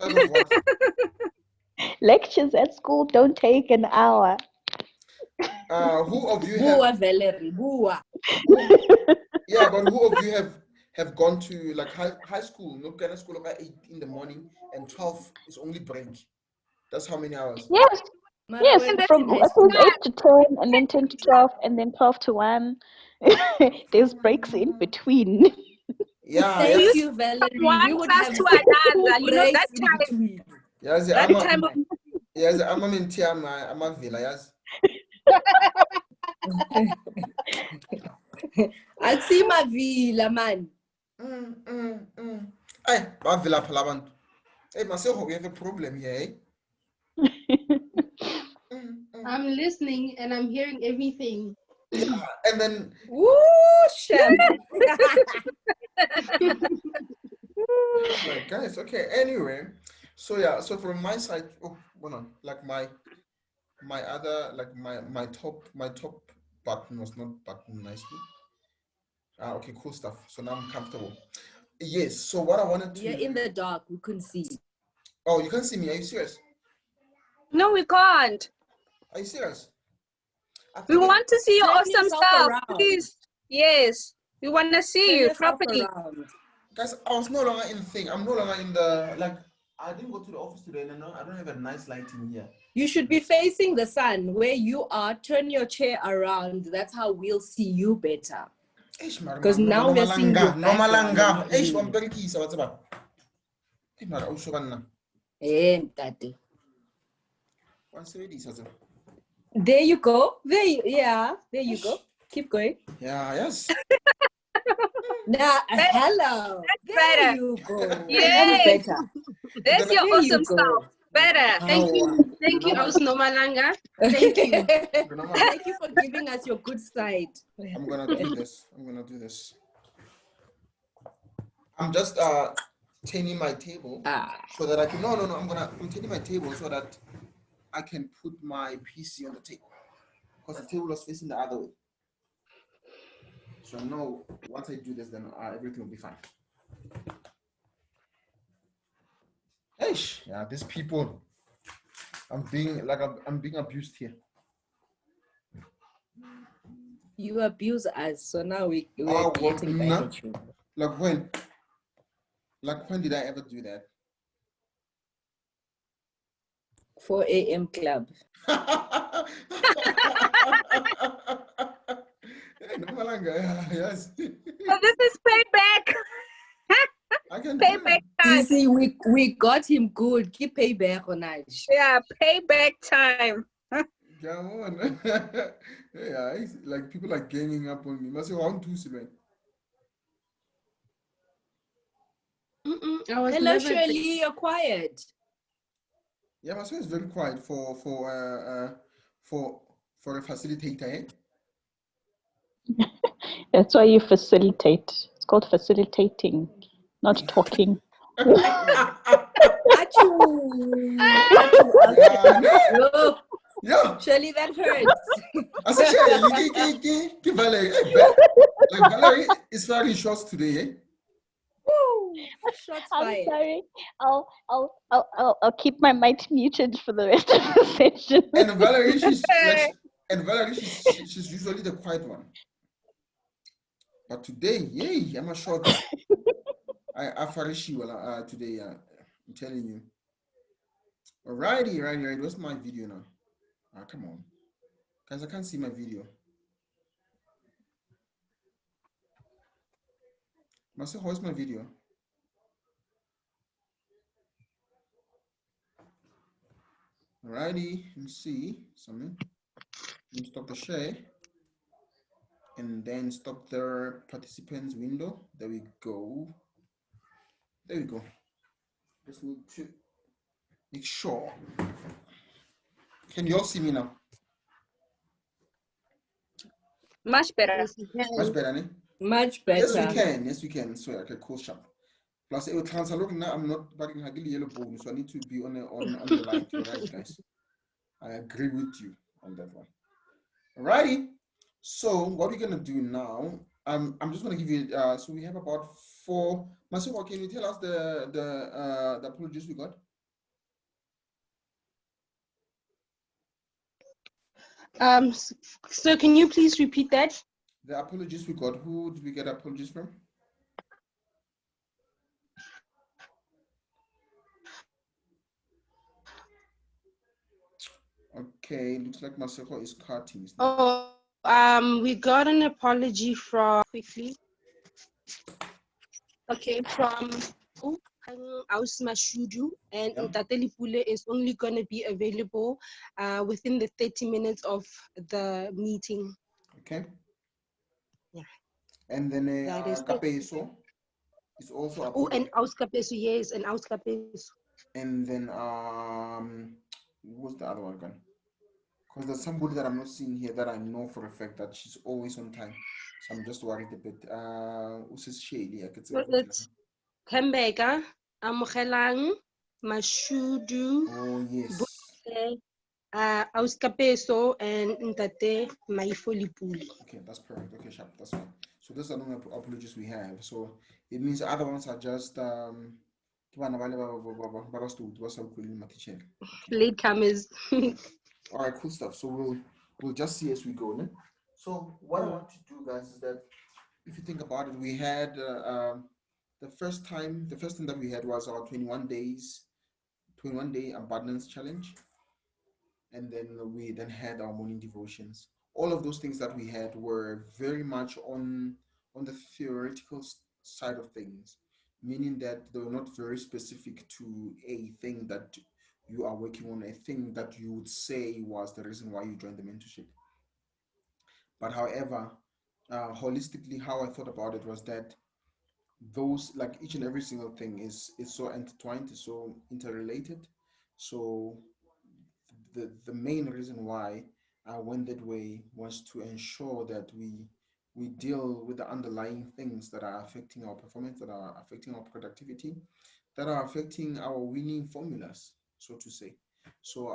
Out of what? Lectures at school don't take an hour. Who of you Bua, have? Valerie, bua. Yeah, but who of you have gone to like high school? No kind of school like 8 in the morning and 12 is only break. That's how many hours? Yes, Mara, yes, when that's from in high I school. think 8 to 10, and then 10 to 12, and then 12 to 1. There's breaks in between. Yeah, Thank yes. you, Valerie. One We would class have to 2 another. You know, breaks that in time, between. Yes, that I'm time of yes, I'm in Tiama, I'm a villa, yes. I'll see my villa, man. Ay, my villa palaban. Hey, myself, we have a problem here, eh? I'm listening and I'm hearing everything. Yeah, and then Woo, Shem. like guys, okay. Anyway, so yeah, so from my side, oh, hold on, like my other like my top button was not buttoned nicely. Okay, cool stuff. So now I'm comfortable. Yes. So what I wanted to. You're in the dark. We couldn't see. Oh, you can't see me. Are you serious? no, we can't. Are you serious? We want to see your Turn awesome yourself self, around. please. Yes, we want to see Turn you yourself properly. around. Guys, I was no longer in the thing. I'm no longer in the like. I didn't go to the office today, and I don't have a nice lighting here. You should be facing the sun where you are. Turn your chair around. That's how we'll see you better. Because now we're seeing your background. There you go. There you go. Keep going. Yeah, yes. Now, hello. There better. you go. Yay. That's better. There's your There you awesome go. self. Better. Thank you. Thank you, Osnomalanga. Thank you. Thank you for giving us your good side. I'm gonna do this. I'm just turning my table so that I can. No. I'm turning my table so that I can put my PC on the table because the table was facing the other way. So now, once I do this, then everything will be fine. Hey, yeah, these people. I'm being abused here. You abuse us, so now we're getting back at you. Like when? Like when did I ever do that? 4 a.m. club. Yes. So this is payback. I can Payback You time. see, we got him good. Keep payback on us. Yeah, payback time. Come on. Yeah, it's like people are ganging up on me. Must say, "How to see?" I was Hello, never Shirley. You're quiet. Yeah, my son is very quiet for a facilitator. Eh? That's why you facilitate. It's called facilitating, not talking. Achoo. Yeah. Shirley, that hurts. I said, Shirley, Valerie. Like Valerie is very short today. Eh? Woo. Shots I'm fired. sorry. I'll keep my mic muted for the rest of the session. And Valerie, she's usually the quiet one. But today, yay, I'm a short. I farishi today. I'm telling you. Alrighty, right. What's my video now? Come on, guys, I can't see my video. Marcel, how's my video? Alrighty, let's see something. Let me stop the share and then stop the participants window. There we go. Just need to make sure. Can you all see me now? Much better. Much better, ne? Much better. Yes, we can. So, okay, cool, sharp. Plus, it will translate now. I'm not bagging Hagili yellow bone, so I need to be on the line. Right, guys. I agree with you on that one. Alrighty. So, what we're gonna do now? I'm just gonna give you. So we have about 4. Masoko, can you tell us the apologies we got? So can you please repeat that? The apologies we got. Who did we get apologies from? Okay, looks like Maseko is cutting. Oh, we got an apology from quickly. Okay, from Aus Mashudu, and Ntateli Pule is only going to be available within the 30 minutes of the meeting. Okay. Yeah. And then Kapeso is also a oh, and Aus Kapeso, yes, and Aus Kapeso. And then what's the other one again? Because there's somebody that I'm not seeing here that I know for a fact that she's always on time. So I'm just worried a bit. Who's this Shady? I could say It's Kembeka, Amogelang, Mashudu. Oh yes. Aus Kapeso and Ntate Maifolipuli. Okay, that's perfect. Okay, sharp. That's fine. So those are the apologies we have. So it means the other ones are just Latecomers. All right, cool stuff. So we'll just see as we go. Ne? So what I want to do, guys, is that if you think about it, we had the first thing that we had was our 21-day abundance challenge, and then we then had our morning devotions. All of those things that we had were very much on the theoretical side of things, meaning that they were not very specific to a thing that you are working on, a thing that you would say was the reason why you joined the mentorship. But however, holistically, how I thought about it was that those, like each and every single thing is so intertwined, is so interrelated. So the main reason why I went that way was to ensure that we deal with the underlying things that are affecting our performance, that are affecting our productivity, that are affecting our winning formulas, so to say. So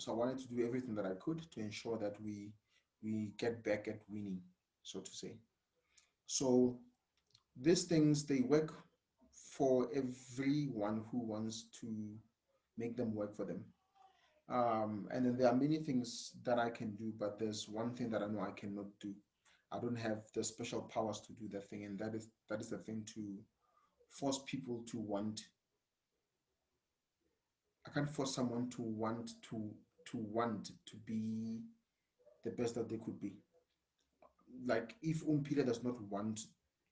I wanted to do everything that I could to ensure that we get back at winning, so to say. So these things, they work for everyone who wants to make them work for them. And then there are many things that I can do, but there's one thing that I know I cannot do. I don't have the special powers to do that thing, and that is the thing, to force people to want. I can't force someone to want to be the best that they could be. Like if Umpila does not want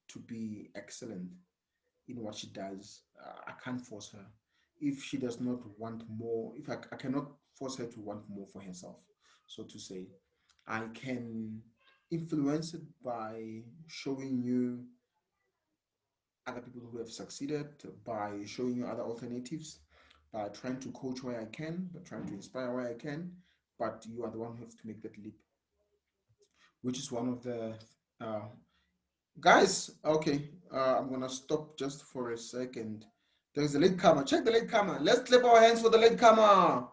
to be excellent in what she does, I can't force her. If she does not want more, if I cannot force her to want more for herself, so to say. I can influence it by showing you other people who have succeeded, by showing you other alternatives, by trying to coach where I can, by trying to inspire where I can, but you are the one who has to make that leap, which is one of the guys. Okay, I'm gonna stop just for a second. There's the latecomer. Check the latecomer. Let's clap our hands for the latecomer.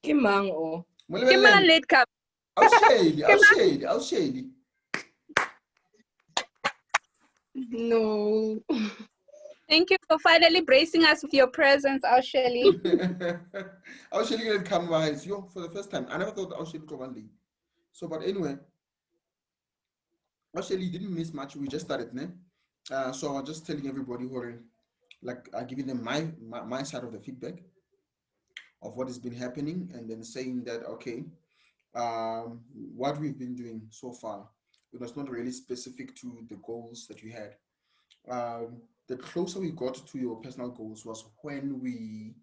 Kimango. Kiman late come. I'll shady. No. Thank you for finally bracing us with your presence, Ausheli. Ausheli didn't come by for the first time. I never thought Ausheli would come one day. So, but anyway, Ausheli didn't miss much. We just started, ne? So I was just telling everybody who are like giving them my side of the feedback of what has been happening, and then saying that okay, what we've been doing so far, it was not really specific to the goals that you had. The closer we got to your personal goals was when we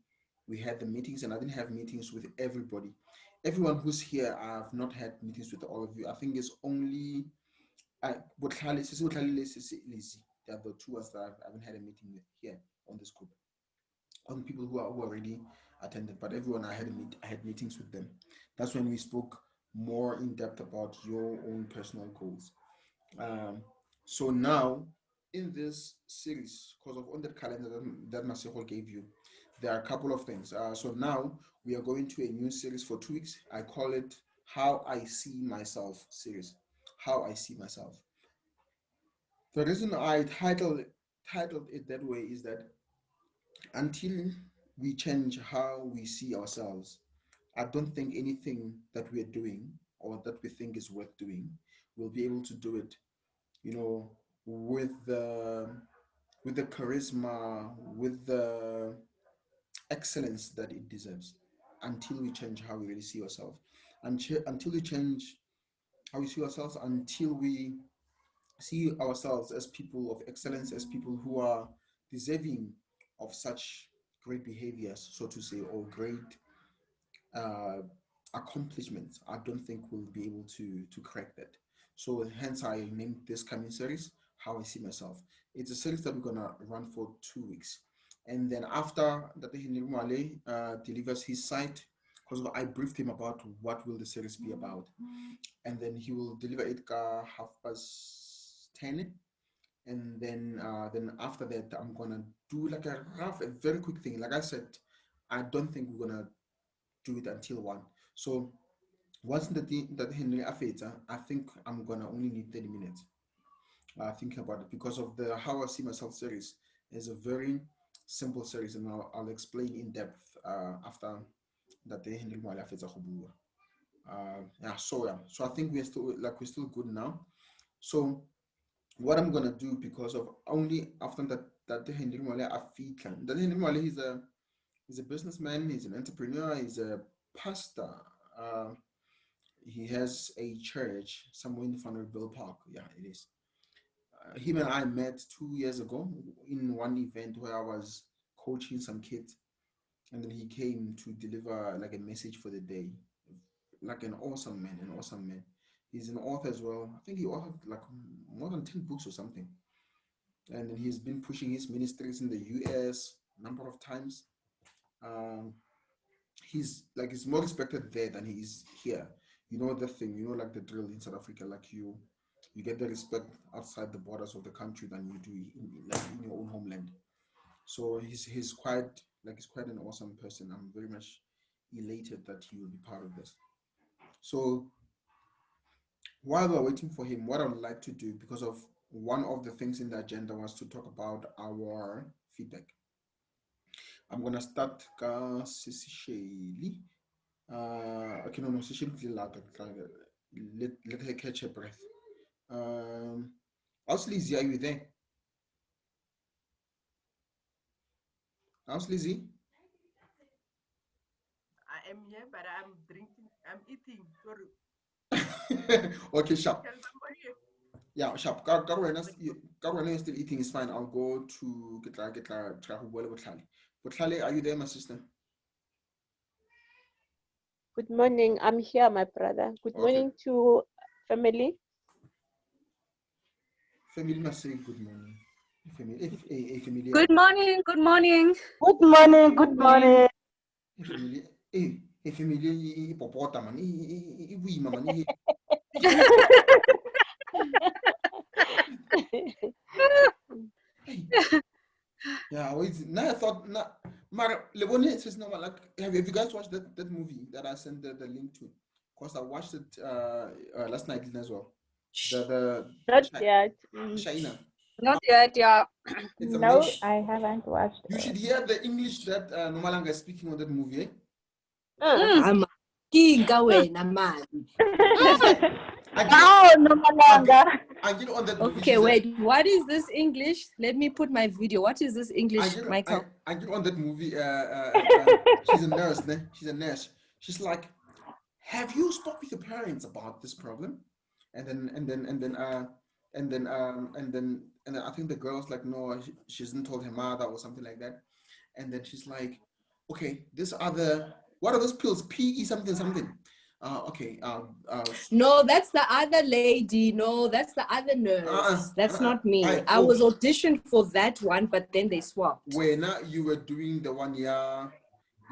had the meetings, and I didn't have meetings with everybody. Everyone who's here, I've not had meetings with all of you. I think it's only they are the two ones that I haven't had a meeting with here on this group. On people who already attended, but everyone I had meetings with them. That's when we spoke more in depth about your own personal goals. So now in this series, because of on the calendar that Maseko gave you, there are a couple of things. So now we are going to a new series for 2 weeks. I call it How I See Myself series. How I See Myself. The reason I titled it that way is that until we change how we see ourselves, I don't think anything that we're doing or that we think is worth doing, we'll be able to do it, you know, with the charisma, with the excellence that it deserves, until we change how we really see ourselves, until we change how we see ourselves, until we see ourselves as people of excellence, as people who are deserving of such great behaviors, so to say, or great accomplishments. I don't think we'll be able to crack that. So hence I named this coming series How I See Myself. It's a series that we're gonna run for 2 weeks, and then after that, Henry Mwale delivers his site, because I briefed him about what will the series be about, and then he will deliver it 10:30, and then after that I'm gonna do like a very quick thing. Like I said, I don't think we're gonna do it until 1. So once that Henry Afeta, I think I'm gonna only need 30 minutes. Thinking about it, because of the How I See Myself series is a very simple series, and I'll explain in depth after that Henry Mwale Afeta Khubua. So I think we're still good now. So what I'm gonna do, because of only after that Henry Mwale Afita, that Henry Mwale, he's a businessman, he's an entrepreneur, he's a pastor. He has a church somewhere in Vanderbilt Park. Yeah, it is. Him and I met 2 years ago in one event where I was coaching some kids, and then he came to deliver like a message for the day. Like an awesome man. He's an author as well. I think he authored like more than 10 books or something. And then he's been pushing his ministries in the US a number of times. He's more respected there than he is here. You know the thing, like the drill in South Africa, like you get the respect outside the borders of the country than you do in your own homeland. So he's quite an awesome person. I'm very much elated that he will be part of this. So while we're waiting for him, what I would like to do, because of one of the things in the agenda was to talk about our feedback. I'm gonna start Sisi Shaylee. Okay, no, let her catch her breath. How's Lizzie? Are you there? How's Lizzie? I am here, but I'm drinking. I'm eating. Sorry. Okay, sharp. Yeah, sharp. When you're still eating is fine. I'll go to get Botlhale, are you there, my sister? Good morning. I'm here, my brother. Good morning to family. Family must say good morning. Family. Good morning. Good morning. Good morning. Good morning. Family. Yeah, now I thought, Lebone says no, like, have you guys watched that movie that I sent the link to? Because I watched it last night as well. Not yet. Shaina. Not yet, yeah. No, I haven't watched You should hear the English that Nomalanga is speaking on that movie, eh? I'm I get on that movie. Okay, wait. What is this English? Let me put my video. What is this English, Michael? I get on that movie. She's a nurse, né? She's a nurse. She's like, have you spoke with your parents about this problem? And then I think the girl's like, no, she hasn't told her mother or something like that. And then she's like, okay, what are those pills? PE something. Okay. No, that's the other lady. No, that's the other nurse. That's not me. I was auditioned for that one, but then they swapped. When you were doing the one, yeah,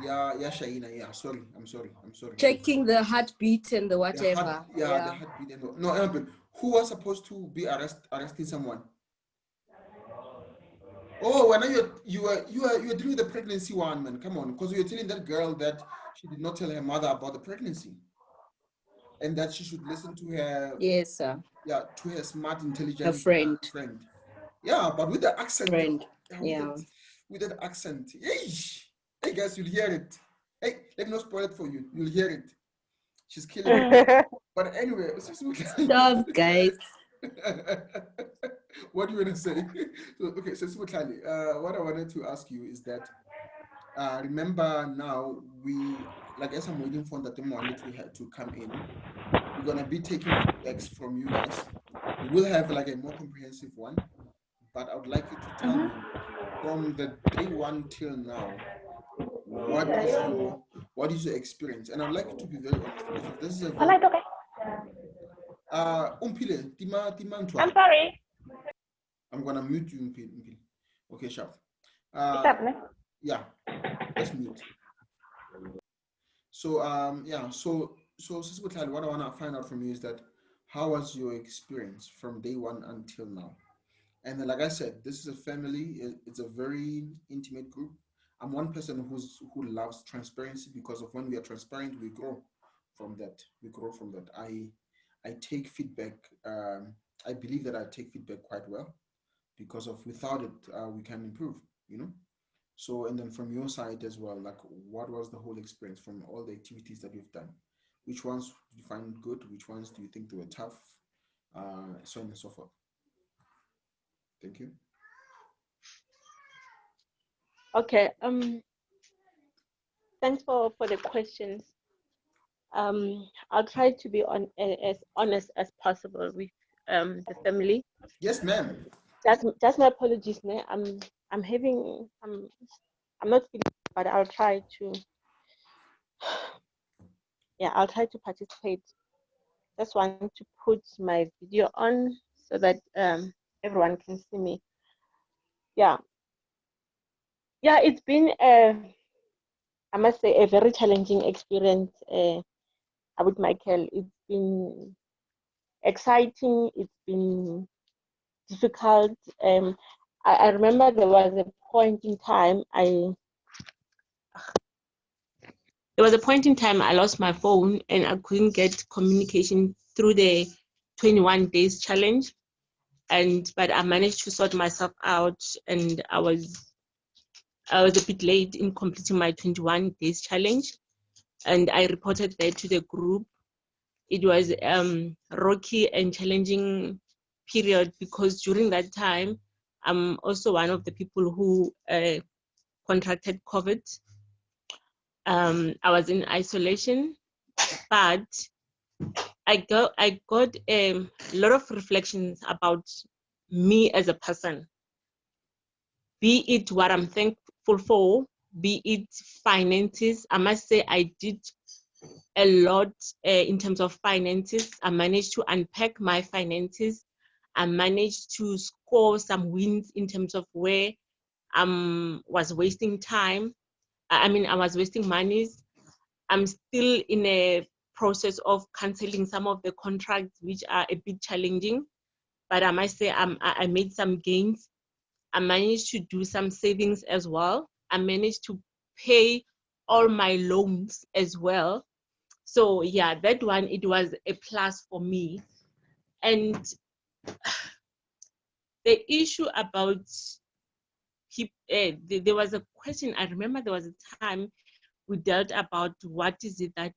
Shaina. Yeah, I'm sorry. Checking the heartbeat and the whatever. The heartbeat and no. Who was supposed to be arresting someone? Oh, when you were doing the pregnancy one, man. Come on, because you were telling that girl that she did not tell her mother about the pregnancy, and that she should listen to her. Yes, sir. Yeah, to her smart, intelligent her friend. Yeah, but with the accent. Friend. With that accent. Hey guys, you'll hear it. Hey, let me not spoil it for you. You'll hear it. She's killing me. But anyway, Stop, guys. What do you want to say? So, okay, so what I wanted to ask you is that remember now as I'm waiting for Tabane Mwale to come in, we're gonna be taking feedbacks from you guys. We'll have like a more comprehensive one, but I would like you to tell me from the day one till now, what is your experience? And I'd like you to be very honest, because if this is a very I'm sorry. I'm gonna mute you, Umpile. Okay, sharp. Yeah, let's mute. So Sis Butlali, what I want to find out from you is that how was your experience from day one until now? And then, like I said, this is a family. It's a very intimate group. I'm one person who loves transparency, because of when we are transparent, we grow from that. I take feedback. I believe that I take feedback quite well, because of without it, we can improve. So, and then from your side as well, like what was the whole experience from all the activities that you've done? Which ones do you find good? Which ones do you think they were tough? So on and so forth. Thank you. Okay. Thanks for the questions. I'll try to be as honest as possible with the family. Yes, ma'am. That's my apologies. I'm not feeling, but I'll try to. Yeah, I'll try to participate. Just want to put my video on so that everyone can see me. Yeah, it's been I must say a very challenging experience with Michael. It's been exciting. It's been difficult. I remember there was a point in time I lost my phone and I couldn't get communication through the 21 days challenge. But I managed to sort myself out, and I was a bit late in completing my 21 days challenge, and I reported that to the group. It was rocky and challenging period, because during that time I'm also one of the people who contracted COVID. I was in isolation, but I got a lot of reflections about me as a person, be it what I'm thankful for, be it finances. I must say I did a lot in terms of finances. I managed to unpack my finances. I managed to score some wins in terms of where I was wasting time. I was wasting monies. I'm still in a process of canceling some of the contracts which are a bit challenging, but I must say I made some gains. I managed to do some savings as well. I managed to pay all my loans as well. So yeah, that one, it was a plus for me. And the issue about there was a question, I remember there was a time we dealt about what is it that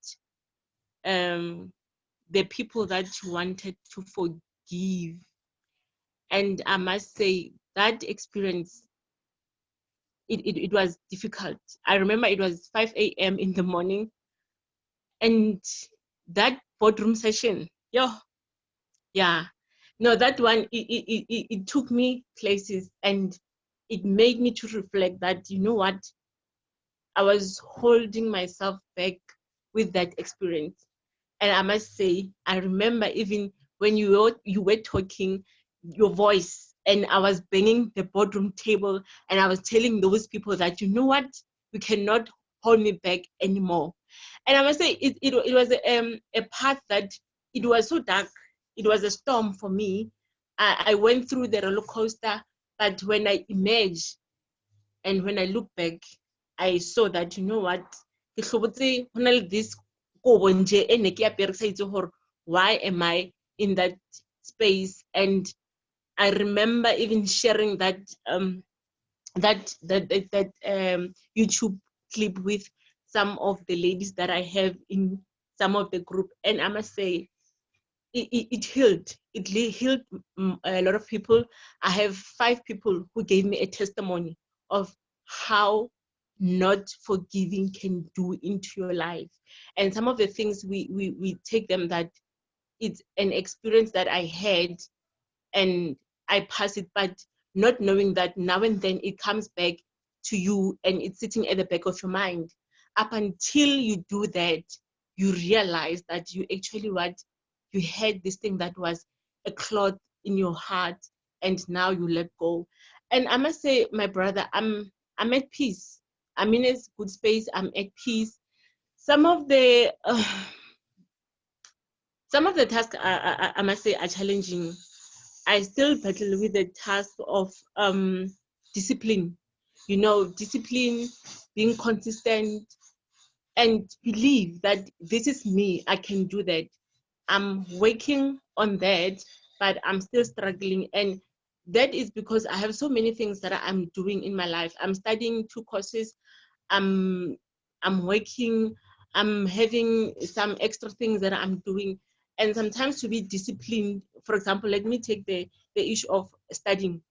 the people that you wanted to forgive. And I must say that experience, it was difficult. I remember it was 5 a.m. in the morning, and that boardroom session, that one, it took me places, and it made me to reflect that, you know what, I was holding myself back with that experience. And I must say, I remember even when you were talking, your voice, and I was banging the boardroom table, and I was telling those people that, you know what, you cannot hold me back anymore. And I must say, it was a path that, it was so dark. It was a storm for me. I went through the roller coaster, but when I emerged and when I look back, I saw that, you know what, this, why am I in that space? And I remember even sharing that YouTube clip with some of the ladies that I have in some of the group. And I must say, it healed. It healed a lot of people. I have 5 people who gave me a testimony of how not forgiving can do into your life. And some of the things we take them that it's an experience that I had and I pass it, but not knowing that now and then it comes back to you and it's sitting at the back of your mind. Up until you do that, you realize that you actually you had this thing that was a cloth in your heart, and now you let go. And I must say, my brother, I'm at peace. I'm in a good space. I'm at peace. Some of the tasks I must say are challenging. I still battle with the task of discipline. You know, discipline, being consistent, and believe that this is me. I can do that. I'm working on that, but I'm still struggling. And that is because I have so many things that I'm doing in my life. I'm studying 2 courses. I'm working. I'm having some extra things that I'm doing. And sometimes to be disciplined, for example, let me take the issue of studying.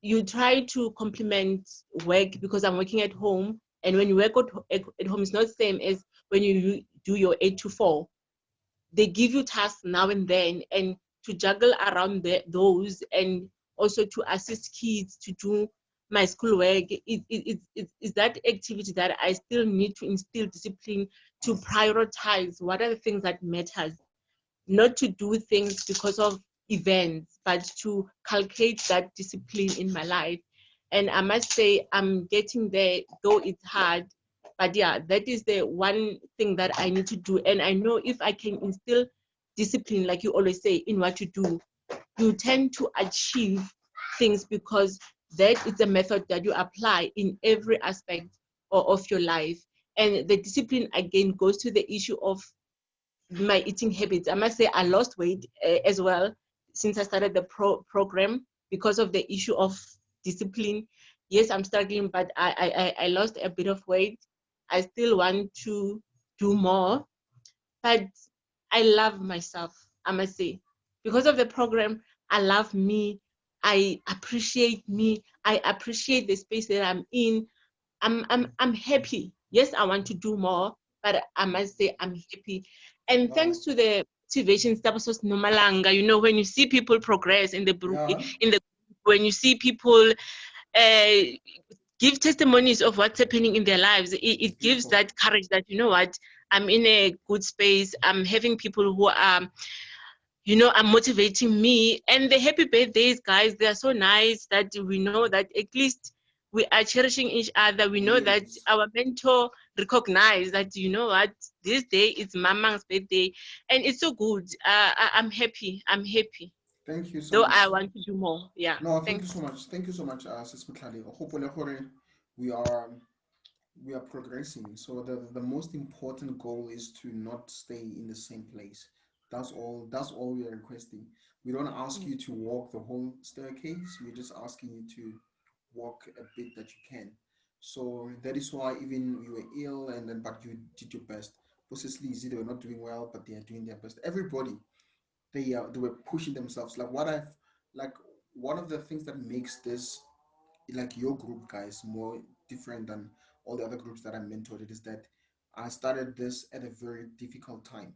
You try to complement work because I'm working at home. And when you work at home, it's not the same as when you do your 8 to 4. They give you tasks now and then, and to juggle around those, and also to assist kids to do my schoolwork, it's that activity that I still need to instill discipline, to prioritize what are the things that matters, not to do things because of events, but to calculate that discipline in my life. And I must say, I'm getting there, though it's hard. But yeah, that is the one thing that I need to do. And I know if I can instill discipline, like you always say, in what you do, you tend to achieve things, because that is a method that you apply in every aspect of your life. And the discipline, again, goes to the issue of my eating habits. I must say I lost weight as well since I started the program because of the issue of discipline. Yes, I'm struggling, but I lost a bit of weight. I still want to do more, but I love myself, I must say. Because of the program, I love me. I appreciate me. I appreciate the space that I'm in. I'm happy. Yes, I want to do more, but I must say I'm happy. And thanks to the motivation Stabasos Nomalanga, you know, when you see people progress in the group, when you see people give testimonies of what's happening in their lives, it gives that courage that, you know what, I'm in a good space. I'm having people who are, you know, are motivating me. And the happy birthdays, guys, they are so nice that we know that at least we are cherishing each other. We know that our mentor recognized that, you know what, this day is Mama's birthday. And it's so good. I'm happy. I'm happy. Thank you so Though much. I want to do more. Yeah. No, thank you so much. Thank you so much, Sis Mtlali. Hopefully, we are progressing. So the most important goal is to not stay in the same place. That's all we are requesting. We don't ask you to walk the whole staircase. We're just asking you to walk a bit that you can. So that is why even you were ill, and then but you did your best. Processly easy, they were not doing well, but they are doing their best. Everybody, they were pushing themselves. Like one of the things that makes this, like your group, guys, more different than all the other groups that I mentored, it is that I started this at a very difficult time.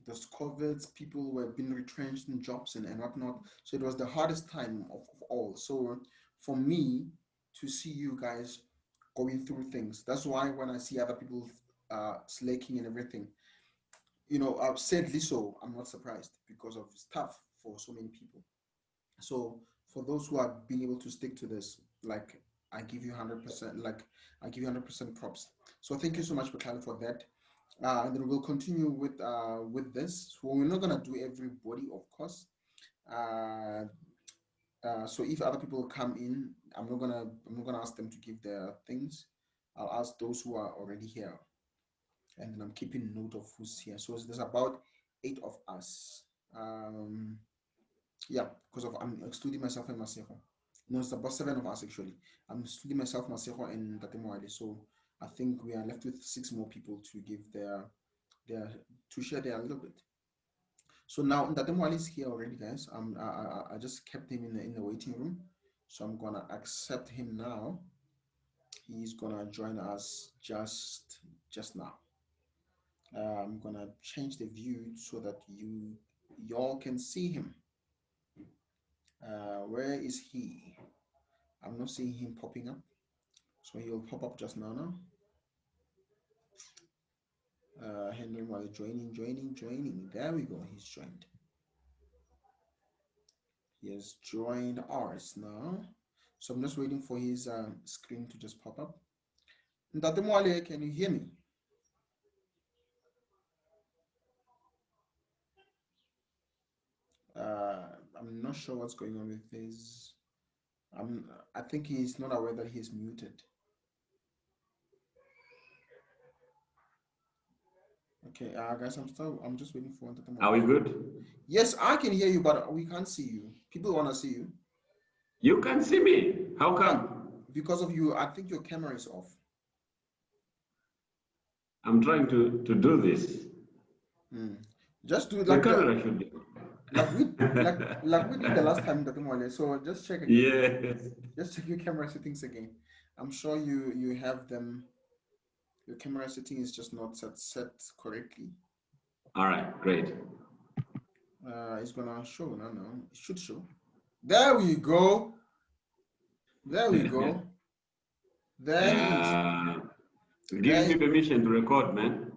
There's COVID, people were being retrenched in jobs and whatnot. So it was the hardest time of all. So for me to see you guys going through things, that's why when I see other people slaking and everything, you know, sadly so, I'm not surprised because of stuff for so many people. So for those who are being able to stick to this, like I give you 100%, like I give you 100% props. So thank you so much, Bakali, for that. And then we'll continue with this. So we're not gonna do everybody, of course. So if other people come in, I'm not gonna ask them to give their things. I'll ask those who are already here, and then I'm keeping note of who's here. So there's about 8 of us. Yeah, because of I'm excluding myself and Maseko. No, it's about 7 of us actually. I'm excluding myself, Maseko, and Tabane Mentorship. So I think we are left with 6 more people to give to share their little bit. So now Ntate Mwale is here already, guys. I just kept him in the waiting room, so I'm gonna accept him now. He's gonna join us just now. I'm gonna change the view so that y'all can see him. Where is he? I'm not seeing him popping up, so he'll pop up just now. Henry Mwale joining. There we go. He's joined. He has joined ours now. So I'm just waiting for his screen to just pop up. Ntate Mwale, can you hear me? I'm not sure what's going on with his. I think he's not aware that he's muted. Okay, guys, I'm just waiting for Ntate Mwale. Are we good? Yes, I can hear you, but we can't see you. People want to see you. You can see me. How come? Because of you, I think your camera is off. I'm trying to do this. Just do it like the camera should be. Like we did the last time, Ntate Mwale. So just check again. Yes. Just check your camera settings again. I'm sure you have them. Your camera setting is just not set correctly. All right, great. It's gonna show. No, it should show. There we go. There we go. There it gives me permission to record, man.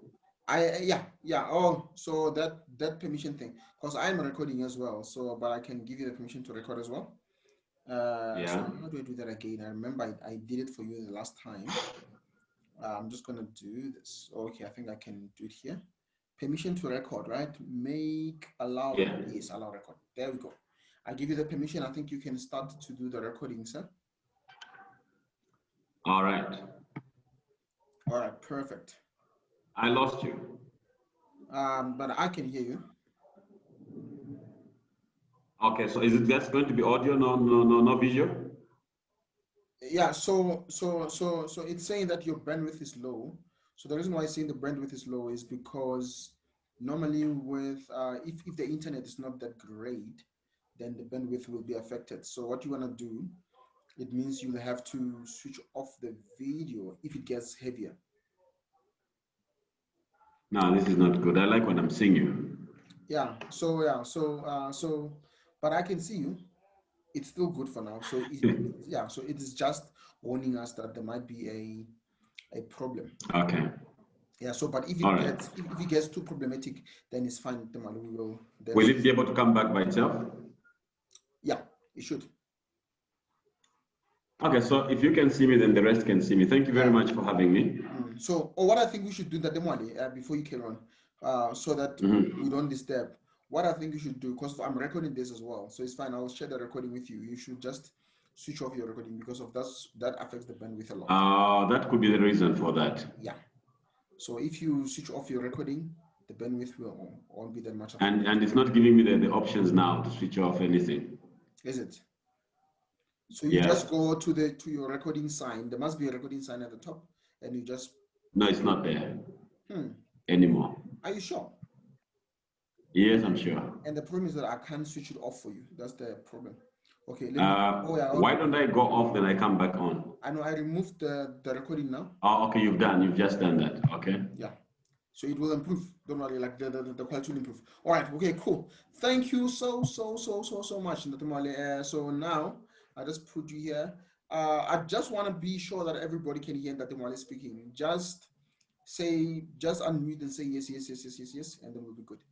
Yeah. Oh, so that permission thing, because I'm recording as well. So, but I can give you the permission to record as well. So how do I do that again? I remember I did it for you the last time. I'm just gonna do this. Okay, I think I can do it here. Permission to record, right? Allow. Yeah. Yes, allow record. There we go. I give you the permission. I think you can start to do the recording, sir. All right. All right, perfect. I lost you. But I can hear you. Okay, so is it just going to be audio, no visual? Yeah, so it's saying that your bandwidth is low. So the reason why it's saying the bandwidth is low is because normally with if the internet is not that great, then the bandwidth will be affected. So what you want to do, it means you will have to switch off the video if it gets heavier. No, this is not good. I like when I'm seeing you. But I can see you. It's still good for now. So so it is just warning us that there might be a problem. Okay. Yeah. So, but if it gets too problematic, then it's fine. Will it be able to come back by itself? Yeah, it should. Okay, so if you can see me, then the rest can see me. Thank you very much for having me. So, what I think we should do, Ntate Mwale, before you carry on, so that we don't disturb. What I think you should do, because I'm recording this as well, so it's fine. I'll share the recording with you. You should just switch off your recording because of that affects the bandwidth a lot. That could be the reason for that. Yeah. So if you switch off your recording, the bandwidth won't be that much. And it's not giving me the options now to switch off anything. Is it? So you just go to your recording sign. There must be a recording sign at the top, and you just. No, it's not there anymore. Are you sure? Yes, I'm sure. And the problem is that I can't switch it off for you. That's the problem. Okay. Why don't I go off, then I come back on? I know I removed the recording now. Oh, okay, you've just done that. Okay. Yeah. So it will improve. Don't worry, like the quality will improve. All right. Okay. Cool. Thank you so much, Ntate Mwale. So now I just put you here. I just want to be sure that everybody can hear Ntate Mwale speaking. Just unmute and say yes, and then we'll be good.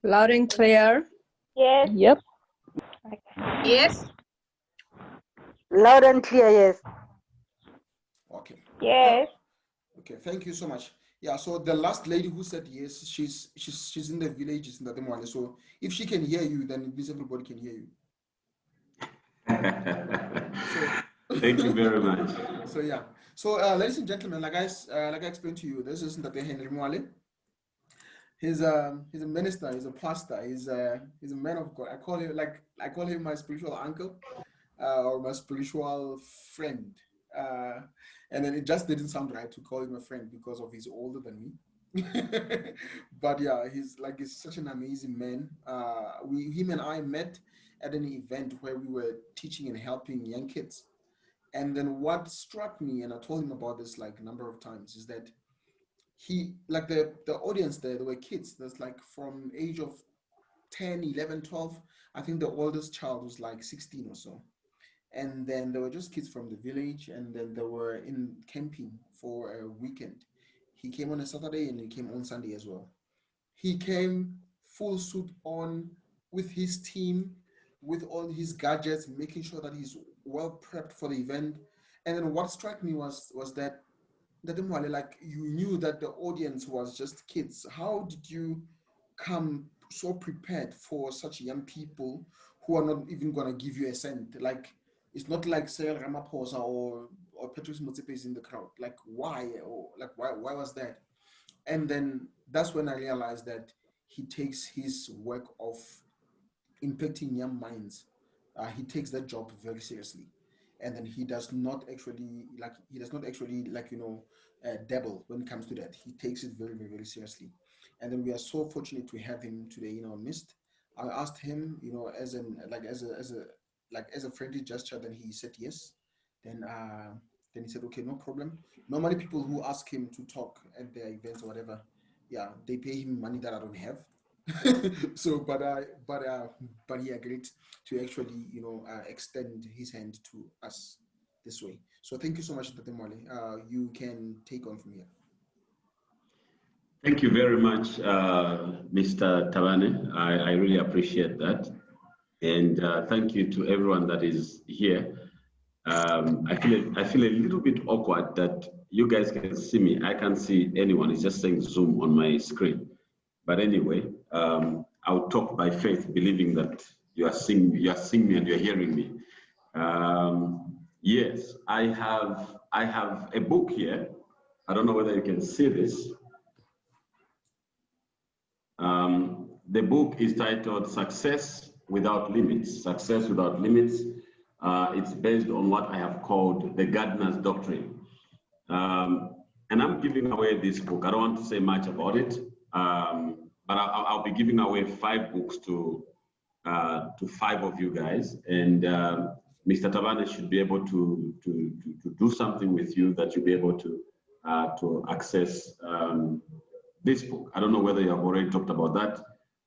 Loud and clear. Yes. Yep. Yes. Loud and clear, yes. Okay. Yes. Okay, thank you so much. Yeah, so the last lady who said yes, she's in the village, in Ntate Mwale. So if she can hear you, then it means everybody can hear you. Thank you very much. So yeah. So ladies and gentlemen, like I explained to you, this is Ntate Henry Mwale. He's a minister, he's a pastor, he's a man of God. I call him my spiritual uncle, or my spiritual friend. And then it just didn't sound right to call him a friend because of he's older than me. But yeah, he's such an amazing man. Him and I met at an event where we were teaching and helping young kids. And then what struck me, and I told him about this like a number of times, is that he, like the audience there were kids. That's like from age of 10, 11, 12. I think the oldest child was like 16 or so. And then there were just kids from the village, and then they were in camping for a weekend. He came on a Saturday and he came on Sunday as well. He came full suit on with his team, with all his gadgets, making sure that he's well prepped for the event. And then what struck me was that Mwale, like, you knew that the audience was just kids. How did you come so prepared for such young people who are not even going to give you a cent? Like, it's not like Cyril Ramaphosa or Patrice Motsepe is in the crowd. Like, why? Or like, why was that? And then that's when I realized that he takes his work of impacting young minds. He takes that job very seriously. And then he does not actually dabble when it comes to that. He takes it very, very, very seriously. And then we are so fortunate to have him today in our midst. I asked him, as a friendly gesture, then he said yes. Then he said, okay, no problem. Normally people who ask him to talk at their events or whatever, yeah, they pay him money that I don't have. So, but he agreed to actually, extend his hand to us this way. So thank you so much, Tabane Mwale. You can take on from here. Thank you very much, Mr. Tabane. I really appreciate that. And thank you to everyone that is here. I feel a little bit awkward that you guys can see me. I can't see anyone. It's just saying Zoom on my screen. But anyway, I'll talk by faith, believing that you are seeing me and you are hearing me. Yes, I have a book here. I don't know whether you can see this. The book is titled Success Without Limits. Success Without Limits. It's based on what I have called the Gardener's Doctrine. And I'm giving away this book. I don't want to say much about it, but I'll be giving away 5 books to 5 of you guys. And Mr. Tabane should be able to do something with you that you'll be able to access this book. I don't know whether you have already talked about that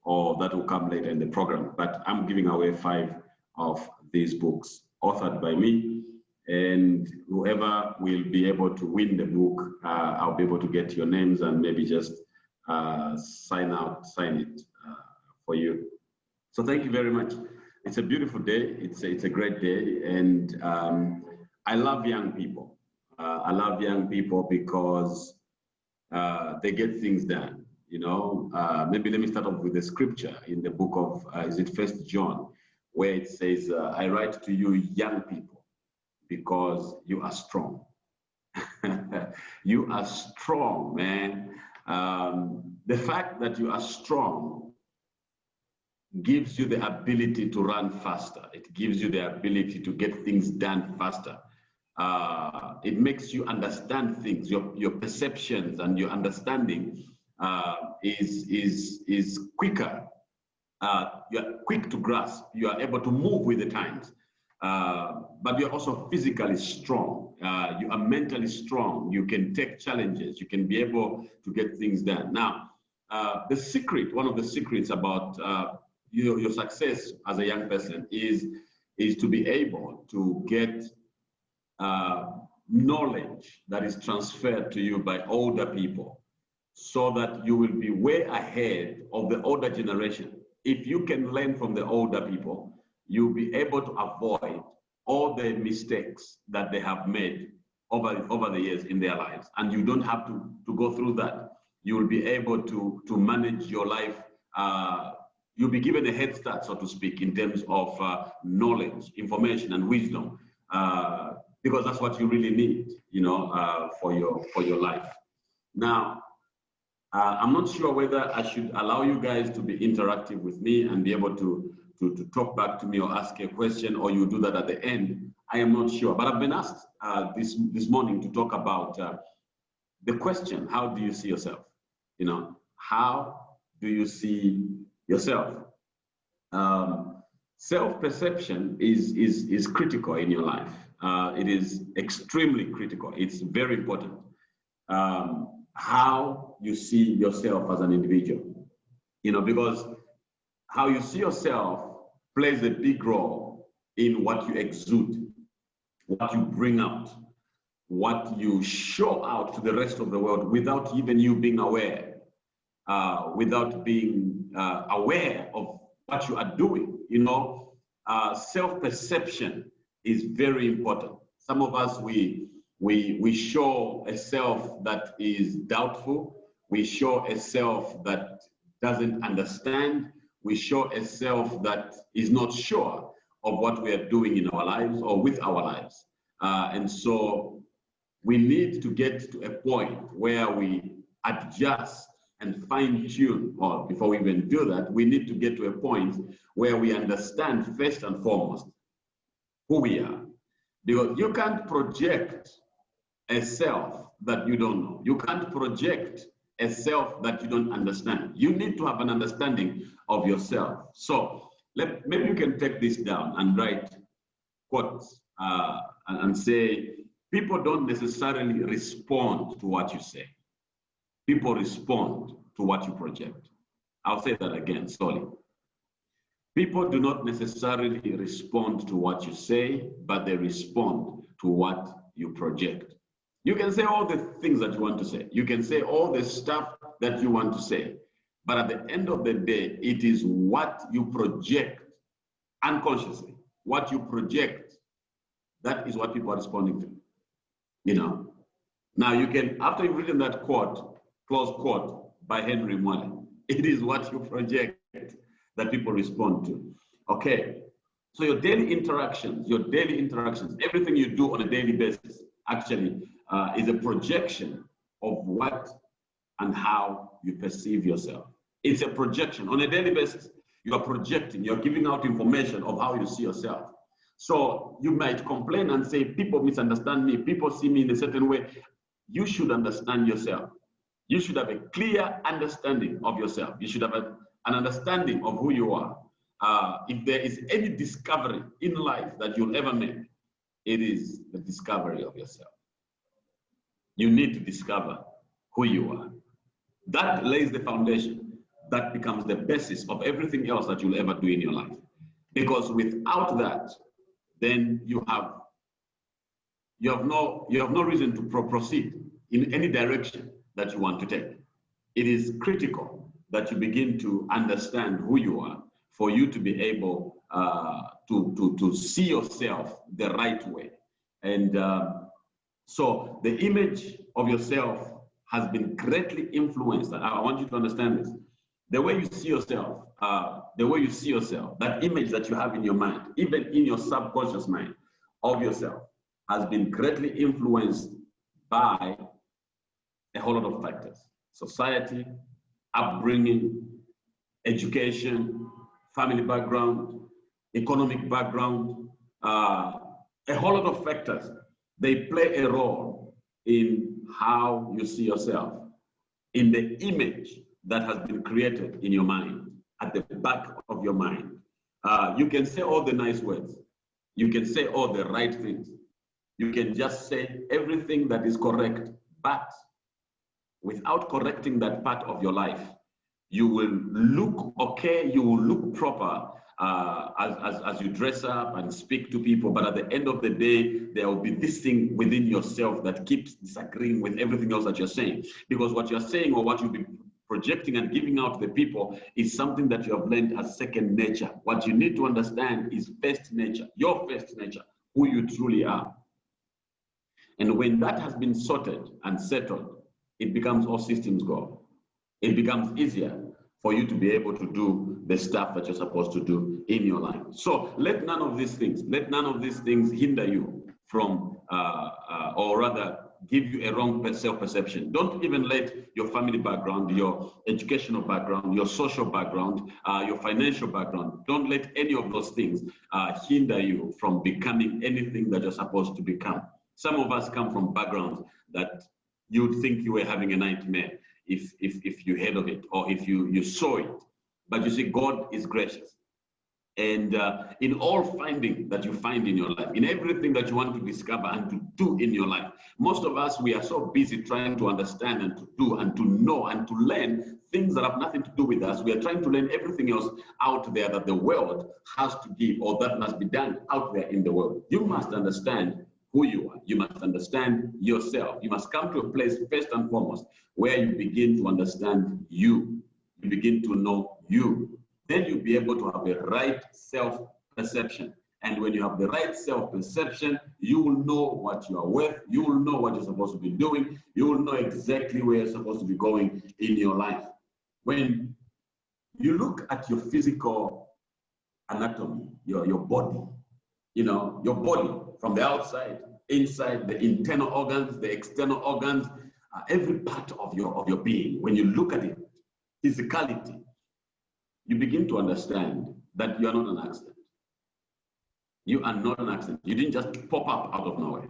or that will come later in the program, but I'm giving away 5 of these books authored by me, and whoever will be able to win the book, I'll be able to get your names and maybe just sign it for you. So thank you very much. It's a beautiful day. It's a great day, and I love young people. I love young people because they get things done. Maybe let me start off with the scripture in the book of, is it 1 John, where it says, I write to you young people because you are strong. You are strong, man. The fact that you are strong gives you the ability to run faster. It gives you the ability to get things done faster. It makes you understand things. Your perceptions and your understanding is quicker. You are quick to grasp. You are able to move with the times. But you're also physically strong. You are mentally strong. You can take challenges. You can be able to get things done. Now, one of the secrets about your success as a young person is to be able to get knowledge that is transferred to you by older people, so that you will be way ahead of the older generation. If you can learn from the older people, you'll be able to avoid all the mistakes that they have made over the years in their lives. And you don't have to go through that. You will be able to manage your life. You'll be given a head start, so to speak, in terms of knowledge, information, and wisdom, because that's what you really need, for your life. Now, I'm not sure whether I should allow you guys to be interactive with me and be able to talk back to me or ask a question, or you do that at the end. I am not sure, but I've been asked this morning to talk about the question, how do you see yourself? You know, how do you see yourself? Self-perception is critical in your life. It is extremely critical. It's very important. How you see yourself as an individual, you know, because how you see yourself plays a big role in what you exude, what you bring out, what you show out to the rest of the world without even you being aware, without being aware of what you are doing. You know, self-perception is very important. Some of us, we show a self that is doubtful. We show a self that doesn't understand. We show a self that is not sure of what we are doing in our lives or with our lives. And so we need to get to a point where we adjust and fine tune, or before we even do that, we need to get to a point where we understand first and foremost who we are. Because you can't project a self that you don't know. You can't project a self that you don't understand. You need to have an understanding of yourself. So maybe you can take this down and write quotes and say, people don't necessarily respond to what you say. People respond to what you project. I'll say that again, slowly. People do not necessarily respond to what you say, but they respond to what you project. You can say all the things that you want to say. You can say all the stuff that you want to say. But at the end of the day, it is what you project unconsciously. What you project, that is what people are responding to. You know? Now you can, after you've written that quote, close quote by Henry Mwale, it is what you project that people respond to. Okay, so your daily interactions, everything you do on a daily basis actually is a projection of what and how you perceive yourself. It's a projection. On a daily basis, you are projecting, you're giving out information of how you see yourself. So you might complain and say, people misunderstand me, people see me in a certain way. You should understand yourself. You should have a clear understanding of yourself. You should have an understanding of who you are. If there is any discovery in life that you'll ever make, it is the discovery of yourself. You need to discover who you are. That lays the foundation. That becomes the basis of everything else that you'll ever do in your life. Because without that, then you have no reason to proceed in any direction that you want to take. It is critical that you begin to understand who you are for you to be able to see yourself the right way. And so the image of yourself has been greatly influenced. I want you to understand this. The way you see yourself, that image that you have in your mind, even in your subconscious mind of yourself, has been greatly influenced by a whole lot of factors. Society, upbringing, education, family background, economic background, a whole lot of factors. They play a role in how you see yourself, in the image that has been created in your mind, at the back of your mind. You can say all the nice words. You can say all the right things. You can just say everything that is correct, but without correcting that part of your life, you will look okay, you will look proper as you dress up and speak to people, but at the end of the day, there will be this thing within yourself that keeps disagreeing with everything else that you're saying. Because what you're saying or what you'll be projecting and giving out to the people is something that you have learned as second nature. What you need to understand is first nature, your first nature, who you truly are. And when that has been sorted and settled, it becomes all systems go. It becomes easier for you to be able to do the stuff that you're supposed to do in your life. So let none of these things hinder you from, or rather give you a wrong self-perception. Don't even let your family background, your educational background, your social background, your financial background, don't let any of those things hinder you from becoming anything that you're supposed to become. Some of us come from backgrounds that you'd think you were having a nightmare if you heard of it or if you saw it. But you see, God is gracious. And in all finding that you find in your life, in everything that you want to discover and to do in your life, most of us, we are so busy trying to understand and to do and to know and to learn things that have nothing to do with us. We are trying to learn everything else out there that the world has to give or that must be done out there in the world. You must understand who you are. You must understand yourself. You must come to a place, first and foremost, where you begin to understand you. You begin to know you. Then you'll be able to have the right self-perception. And when you have the right self-perception, you will know what you are worth. You will know what you're supposed to be doing. You will know exactly where you're supposed to be going in your life. When you look at your physical anatomy, your body, you know, your body from the outside, inside, the internal organs, the external organs, every part of your being, when you look at it, physicality, you begin to understand that you are not an accident. You are not an accident. You didn't just pop up out of nowhere.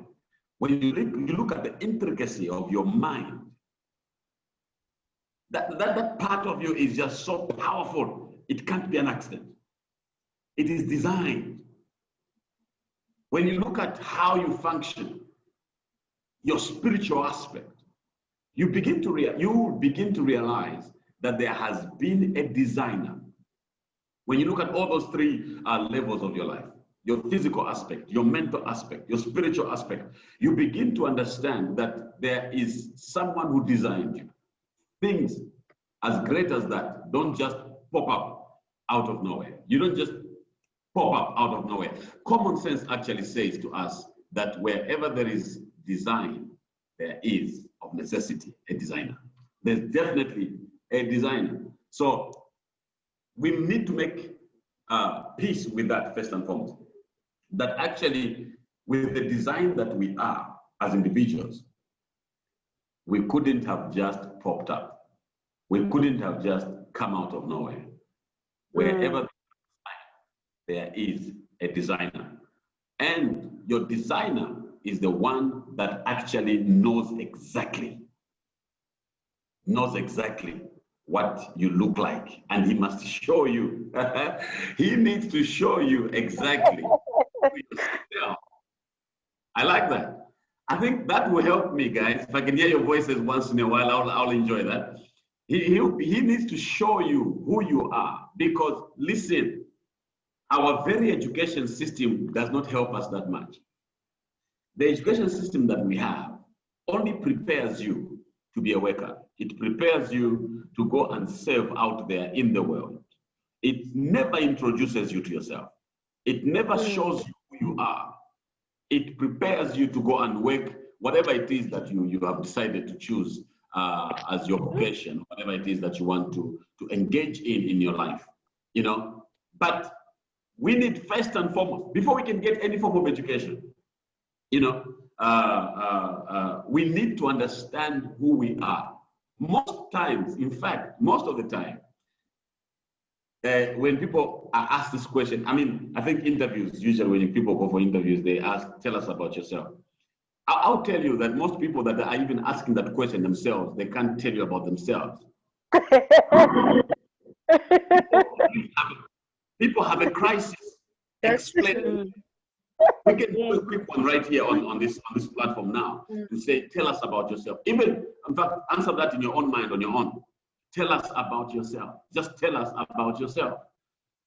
When you look at the intricacy of your mind, that part of you is just so powerful. It can't be an accident. It is designed. When you look at how you function, your spiritual aspect, you begin to realize that there has been a designer. When you look at all those three levels of your life, your physical aspect, your mental aspect, your spiritual aspect, you begin to understand that there is someone who designed you. Things as great as that don't just pop up out of nowhere. You don't just pop up out of nowhere. Common sense actually says to us that wherever there is design, there is of necessity a designer. There's definitely a designer. So we need to make peace with that first and foremost. That actually, with the design that we are as individuals, we couldn't have just popped up. We couldn't have just come out of nowhere. Wherever there is a designer. And your designer is the one that actually knows exactly what you look like, and he must show you. He needs to show you exactly. I like that. I think that will help me, guys. If I can hear your voices once in a while, I'll enjoy that. He needs to show you who you are, because listen, our very education system does not help us that much. The education system that we have only prepares you to be a worker. It prepares you to go and serve out there in the world. It never introduces you to yourself. It never shows you who you are. It prepares you to go and work whatever it is that you have decided to choose as your vocation, whatever it is that you want to engage in your life, you know. But we need first and foremost, before we can get any form of education, you know, we need to understand who we are. Most times, in fact, most of the time, when people are asked this question, I mean, I think interviews, usually when people go for interviews, they ask, tell us about yourself. I'll tell you that most people that are even asking that question themselves, they can't tell you about themselves. People have a crisis. Explain. We can do a quick one right here on this platform now to say, tell us about yourself. Even, in fact, answer that in your own mind, on your own. Tell us about yourself. Just tell us about yourself.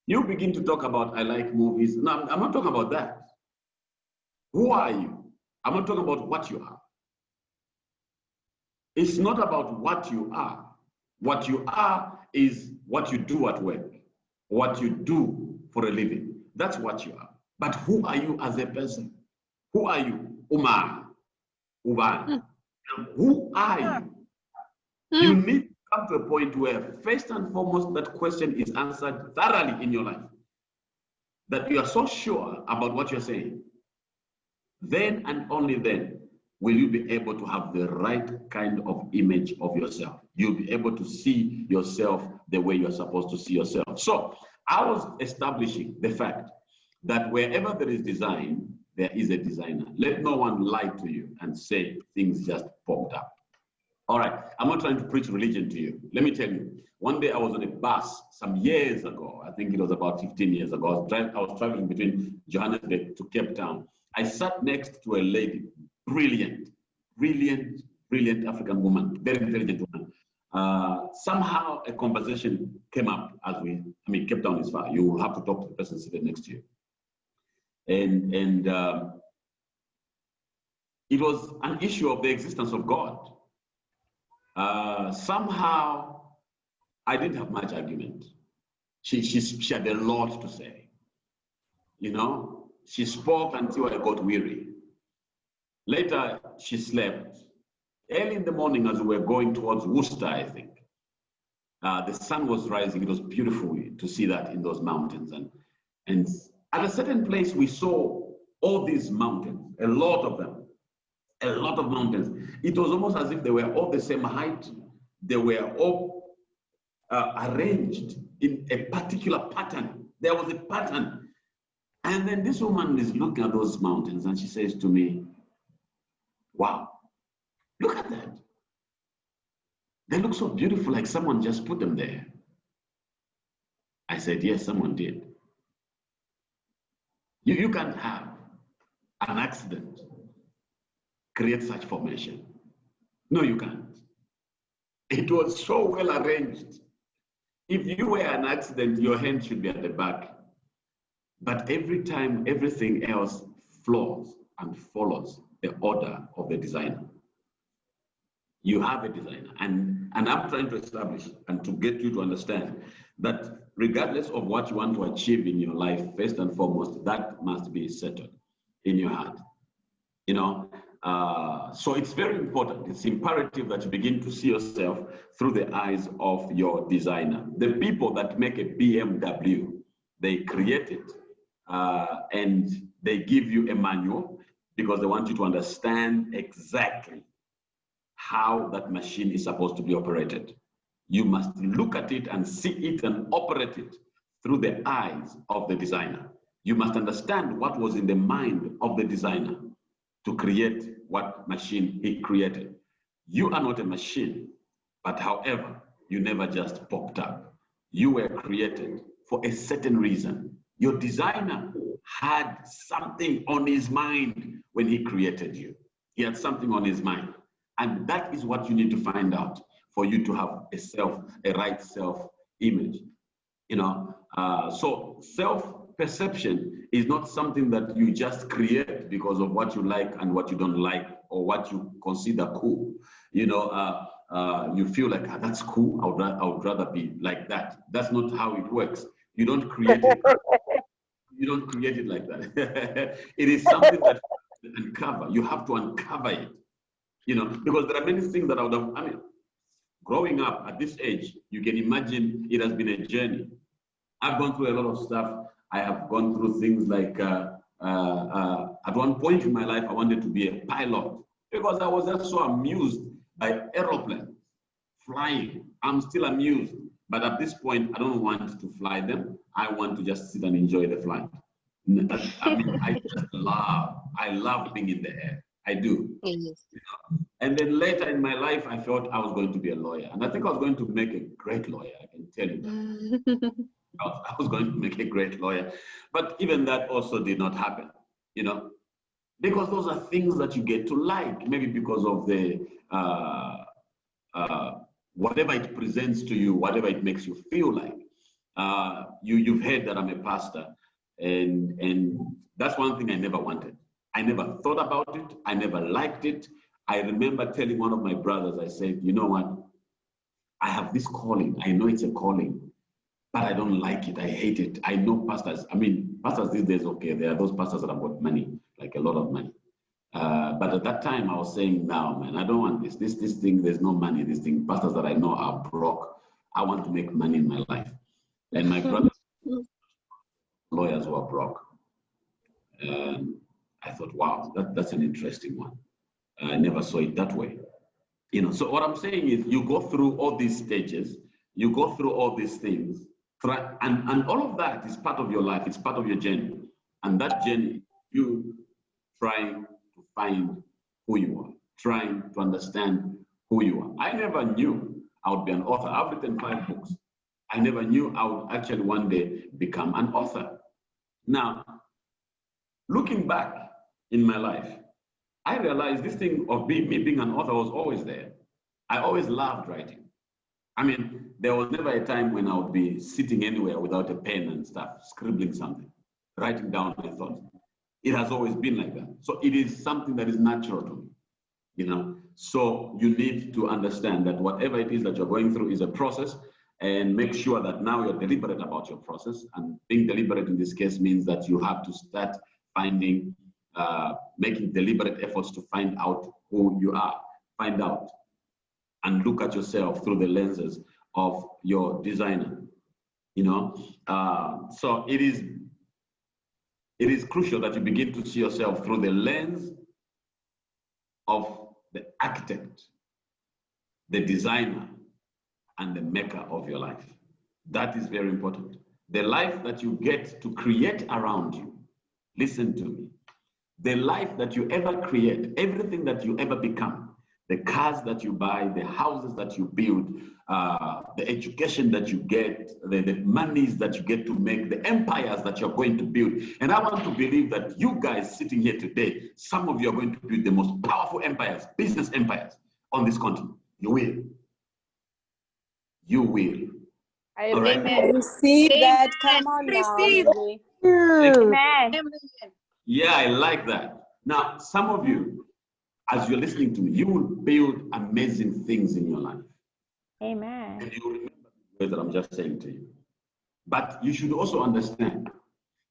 You begin to talk about, I like movies. No, I'm not talking about that. Who are you? I'm not talking about what you are. It's not about what you are. What you are is what you do at work, what you do for a living. That's what you are. But who are you as a person? Who are you? Umar. Uban. Who are you? You need to come to a point where, first and foremost, that question is answered thoroughly in your life. That you are so sure about what you're saying. Then and only then will you be able to have the right kind of image of yourself. You'll be able to see yourself the way you're supposed to see yourself. So I was establishing the fact that wherever there is design, there is a designer. Let no one lie to you and say things just popped up. All right, I'm not trying to preach religion to you. Let me tell you, one day I was on a bus some years ago. I think it was about 15 years ago. I was traveling between Johannesburg to Cape Town. I sat next to a lady, brilliant African woman, very intelligent woman. Somehow a conversation came up as Cape Town is far. You have to talk to the person sitting next to you. And it was an issue of the existence of God. Somehow, I didn't have much argument. She had a lot to say. You know, she spoke until I got weary. Later, she slept. Early in the morning, as we were going towards Worcester, I think, the sun was rising. It was beautiful to see that in those mountains. And at a certain place, we saw all these mountains, a lot of them. A lot of mountains. It was almost as if they were all the same height. They were all arranged in a particular pattern. There was a pattern. And then this woman is looking at those mountains and she says to me, wow, look at that. They look so beautiful, like someone just put them there. I said, yes, someone did. You can't have an accident create such formation. No, you can't. It was so well arranged. If you were an accident, your hand should be at the back. But every time, everything else flows and follows the order of the designer. You have a designer. And I'm trying to establish and to get you to understand that regardless of what you want to achieve in your life, first and foremost, that must be settled in your heart. You know, so it's very important. It's imperative that you begin to see yourself through the eyes of your designer. The people that make a BMW, they create it and they give you a manual because they want you to understand exactly how that machine is supposed to be operated. You must look at it and see it and operate it through the eyes of the designer. You must understand what was in the mind of the designer to create what machine he created. You are not a machine, but however, you never just popped up. You were created for a certain reason. Your designer had something on his mind when he created you. He had something on his mind. And that is what you need to find out for you to have a right self-image. You know, so self-perception is not something that you just create because of what you like and what you don't like or what you consider cool. You know, you feel like, that's cool, I would rather be like that. That's not how it works. You don't create it. You don't create it like that. It is something that you uncover. You have to uncover it. You know, because there are many things that I would have, growing up at this age, you can imagine it has been a journey. I've gone through a lot of stuff. I have gone through things like, at one point in my life, I wanted to be a pilot because I was just so amused by aeroplanes flying. I'm still amused, but at this point, I don't want to fly them. I want to just sit and enjoy the flight. I just love being in the air. I do. Yes. You know? And then later in my life, I thought I was going to be a lawyer. And I think I was going to make a great lawyer, I can tell you that. I was going to make a great lawyer. But even that also did not happen, you know, because those are things that you get to like, maybe because of the, whatever it presents to you, whatever it makes you feel like. You've heard that I'm a pastor, and that's one thing I never wanted. I never thought about it. I never liked it. I remember telling one of my brothers, I said, you know what? I have this calling. I know it's a calling, but I don't like it. I hate it. I know pastors. Pastors these days, okay, there are those pastors that have got money, like a lot of money. But at that time, I was saying, no, man, I don't want this. This thing, there's no money. This thing, pastors that I know are broke. I want to make money in my life. And my brothers, lawyers who are broke. I thought, wow, that's an interesting one. I never saw it that way. You know, so what I'm saying is you go through all these stages, you go through all these things, and all of that is part of your life, it's part of your journey. And that journey, you trying to find who you are, trying to understand who you are. I never knew I would be an author. I've written 5 books. I never knew I would actually one day become an author. Now, looking back in my life, I realized this thing of me being an author was always there. I always loved writing. I mean, there was never a time when I would be sitting anywhere without a pen and stuff, scribbling something, writing down my thoughts. It has always been like that. So it is something that is natural to me, you know. So you need to understand that whatever it is that you're going through is a process, and make sure that now you're deliberate about your process. And being deliberate in this case means that you have to start finding, making deliberate efforts to find out who you are, find out and look at yourself through the lenses of your designer, you know. So it is crucial that you begin to see yourself through the lens of the architect, the designer, and the maker of your life. That is very important. The life that you get to create around you, listen to me, the life that you ever create, everything that you ever become, the cars that you buy, the houses that you build, the education that you get, the monies that you get to make, the empires that you're going to build. And I want to believe that you guys sitting here today, some of you are going to build the most powerful empires, business empires on this continent. You will. You will. All right. Receive that. Come on now. Amen. Yeah, I like that. Now, some of you, as you're listening to me, you will build amazing things in your life. Amen. And you will remember the words that I'm just saying to you. But you should also understand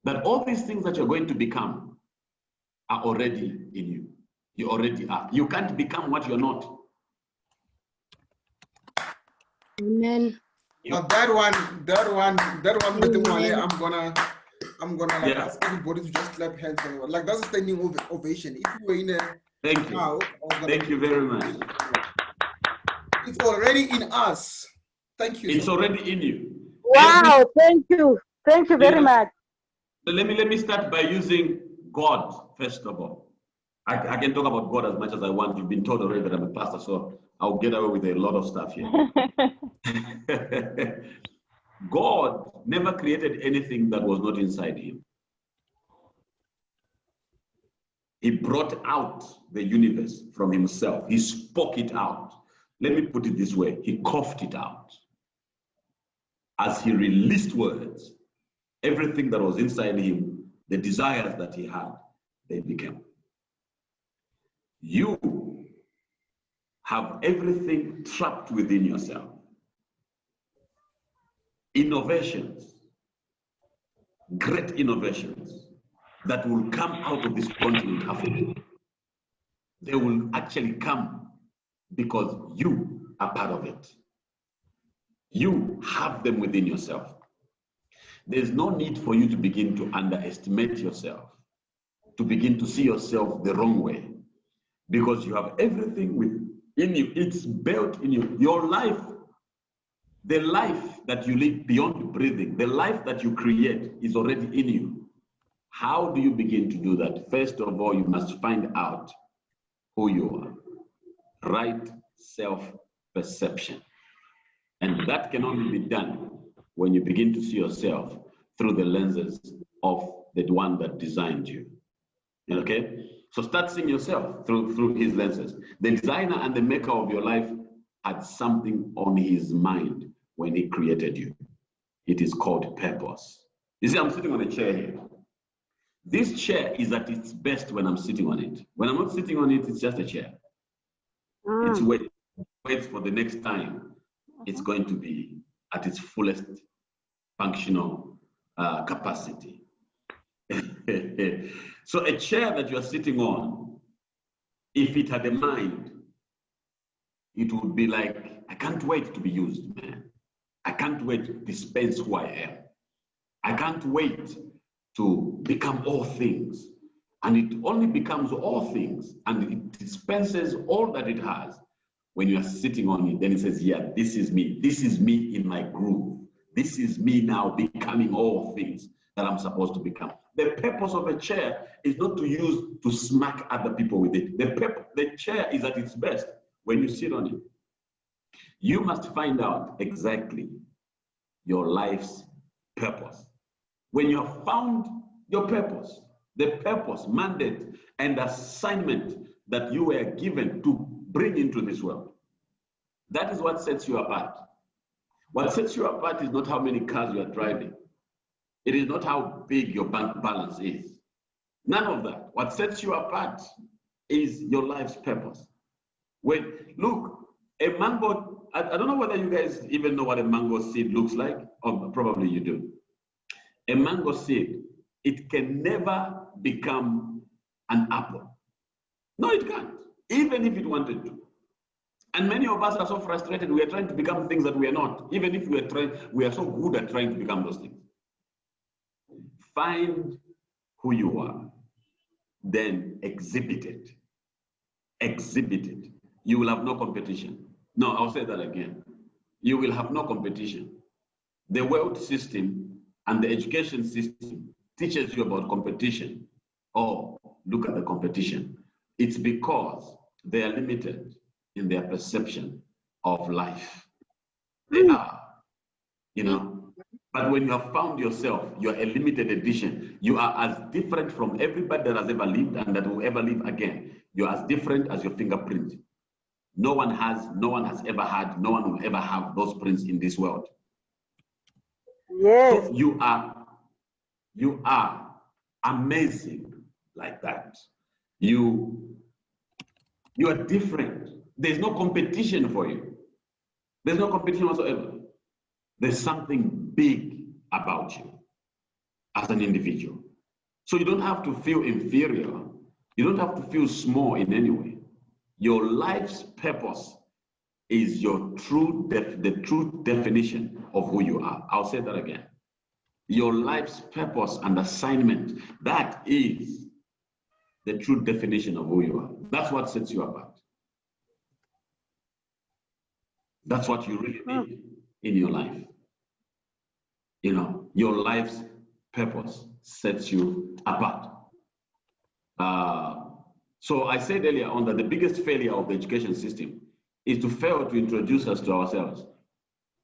that all these things that you're going to become are already in you. You already are. You can't become what you're not. Amen. Now that one, I'm gonna like ask everybody to just clap hands for you. Like that's a standing ovation. If you were in a Thank you. Thank you very much. It's already in us. Thank you. It's already in you. Wow, thank you. Thank you very much. Let me start by using God first of all. I can talk about God as much as I want. You've been told already that I'm a pastor, so I'll get away with a lot of stuff here. God never created anything that was not inside him. He brought out the universe from himself. He spoke it out. Let me put it this way. He coughed it out. As he released words, everything that was inside him, the desires that he had, they became. You have everything trapped within yourself. Innovations, great innovations that will come out of this continent, Africa. They will actually come because you are part of it. You have them within yourself. There's no need for you to begin to underestimate yourself, to begin to see yourself the wrong way, because you have everything within you. It's built in you. Your life, the life that you live beyond breathing, the life that you create is already in you. How do you begin to do that? First of all, you must find out who you are. Right self-perception. And that can only be done when you begin to see yourself through the lenses of the one that designed you. Okay? So start seeing yourself through his lenses. The designer and the maker of your life had something on his mind when he created you. It is called purpose. You see, I'm sitting on a chair here. This chair is at its best when I'm sitting on it. When I'm not sitting on it, it's just a chair. It's waits for the next time it's going to be at its fullest functional capacity. So a chair that you're sitting on, if it had a mind, it would be like, I can't wait to be used, man. I can't wait to dispense who I am. I can't wait to become all things. And it only becomes all things and it dispenses all that it has when you are sitting on it. Then it says, yeah, this is me. This is me in my groove. This is me now becoming all things that I'm supposed to become. The purpose of a chair is not to use to smack other people with it. The chair is at its best when you sit on it. You must find out exactly your life's purpose. When you have found your purpose, the purpose, mandate, and assignment that you were given to bring into this world, that is what sets you apart. What sets you apart is not how many cars you are driving. It is not how big your bank balance is. None of that. What sets you apart is your life's purpose. Look, a mango, I don't know whether you guys even know what a mango seed looks like, or probably you do. A mango seed, it can never become an apple. No, it can't, even if it wanted to. And many of us are so frustrated, we are trying to become things that we are not, even if we are so good at trying to become those things. Find who you are, then exhibit it. Exhibit it. You will have no competition. No, I'll say that again. You will have no competition. The world system and the education system teaches you about competition. Oh, look at the competition. It's because they are limited in their perception of life. They are, you know. But when you have found yourself, you're a limited edition. You are as different from everybody that has ever lived and that will ever live again. You're as different as your fingerprint. No one has ever had, no one will ever have those prints in this world. Yes. So you are amazing like that. You are different. There's no competition for you. There's no competition whatsoever. There's something big about you as an individual. So you don't have to feel inferior. You don't have to feel small in any way. Your life's purpose is the true definition of who you are. I'll say that again. Your life's purpose and assignment, that is the true definition of who you are. That's what sets you apart. That's what you really need in your life. You know, your life's purpose sets you apart. So I said earlier on that the biggest failure of the education system is to fail to introduce us to ourselves.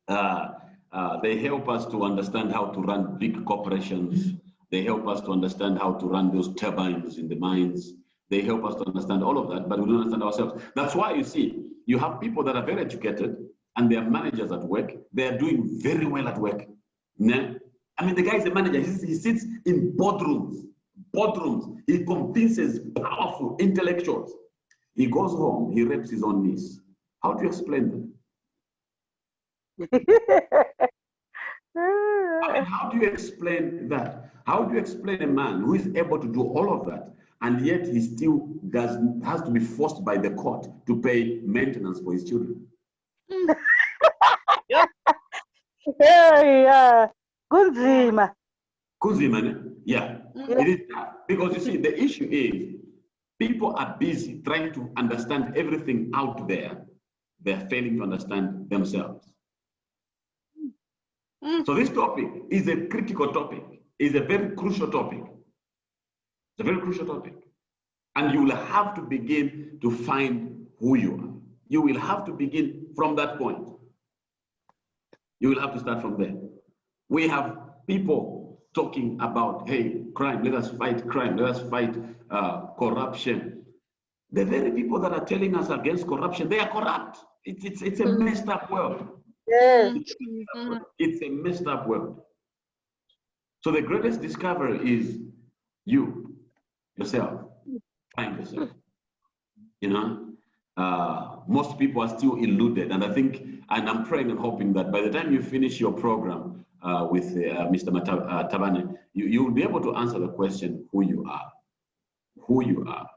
They help us to understand how to run big corporations. They help us to understand how to run those turbines in the mines. They help us to understand all of that, but we don't understand ourselves. That's why you see, you have people that are very educated and they are managers at work. They are doing very well at work. I mean, the guy is a manager. He sits in boardrooms. He convinces powerful intellectuals. He goes home, he rapes his own niece. How do you explain that? I mean, how do you explain that? How do you explain a man who is able to do all of that and yet he still has to be forced by the court to pay maintenance for his children? Yeah. Kunzima. Kunzima, yeah. It is that. Because you see, the issue is people are busy trying to understand everything out there. They're failing to understand themselves. So this topic is a critical topic. It's a very crucial topic. It's a very crucial topic. And you will have to begin to find who you are. You will have to begin from that point. You will have to start from there. We have people talking about, hey, crime, let us fight crime, let us fight corruption. The very people that are telling us against corruption, they are corrupt. It's a messed up world. Yes. It's a messed up world. So the greatest discovery is yourself. Find yourself. You know, most people are still eluded, and I think, and I'm praying and hoping that by the time you finish your program with Mr. Tabane, you'll be able to answer the question who you are. Who you are.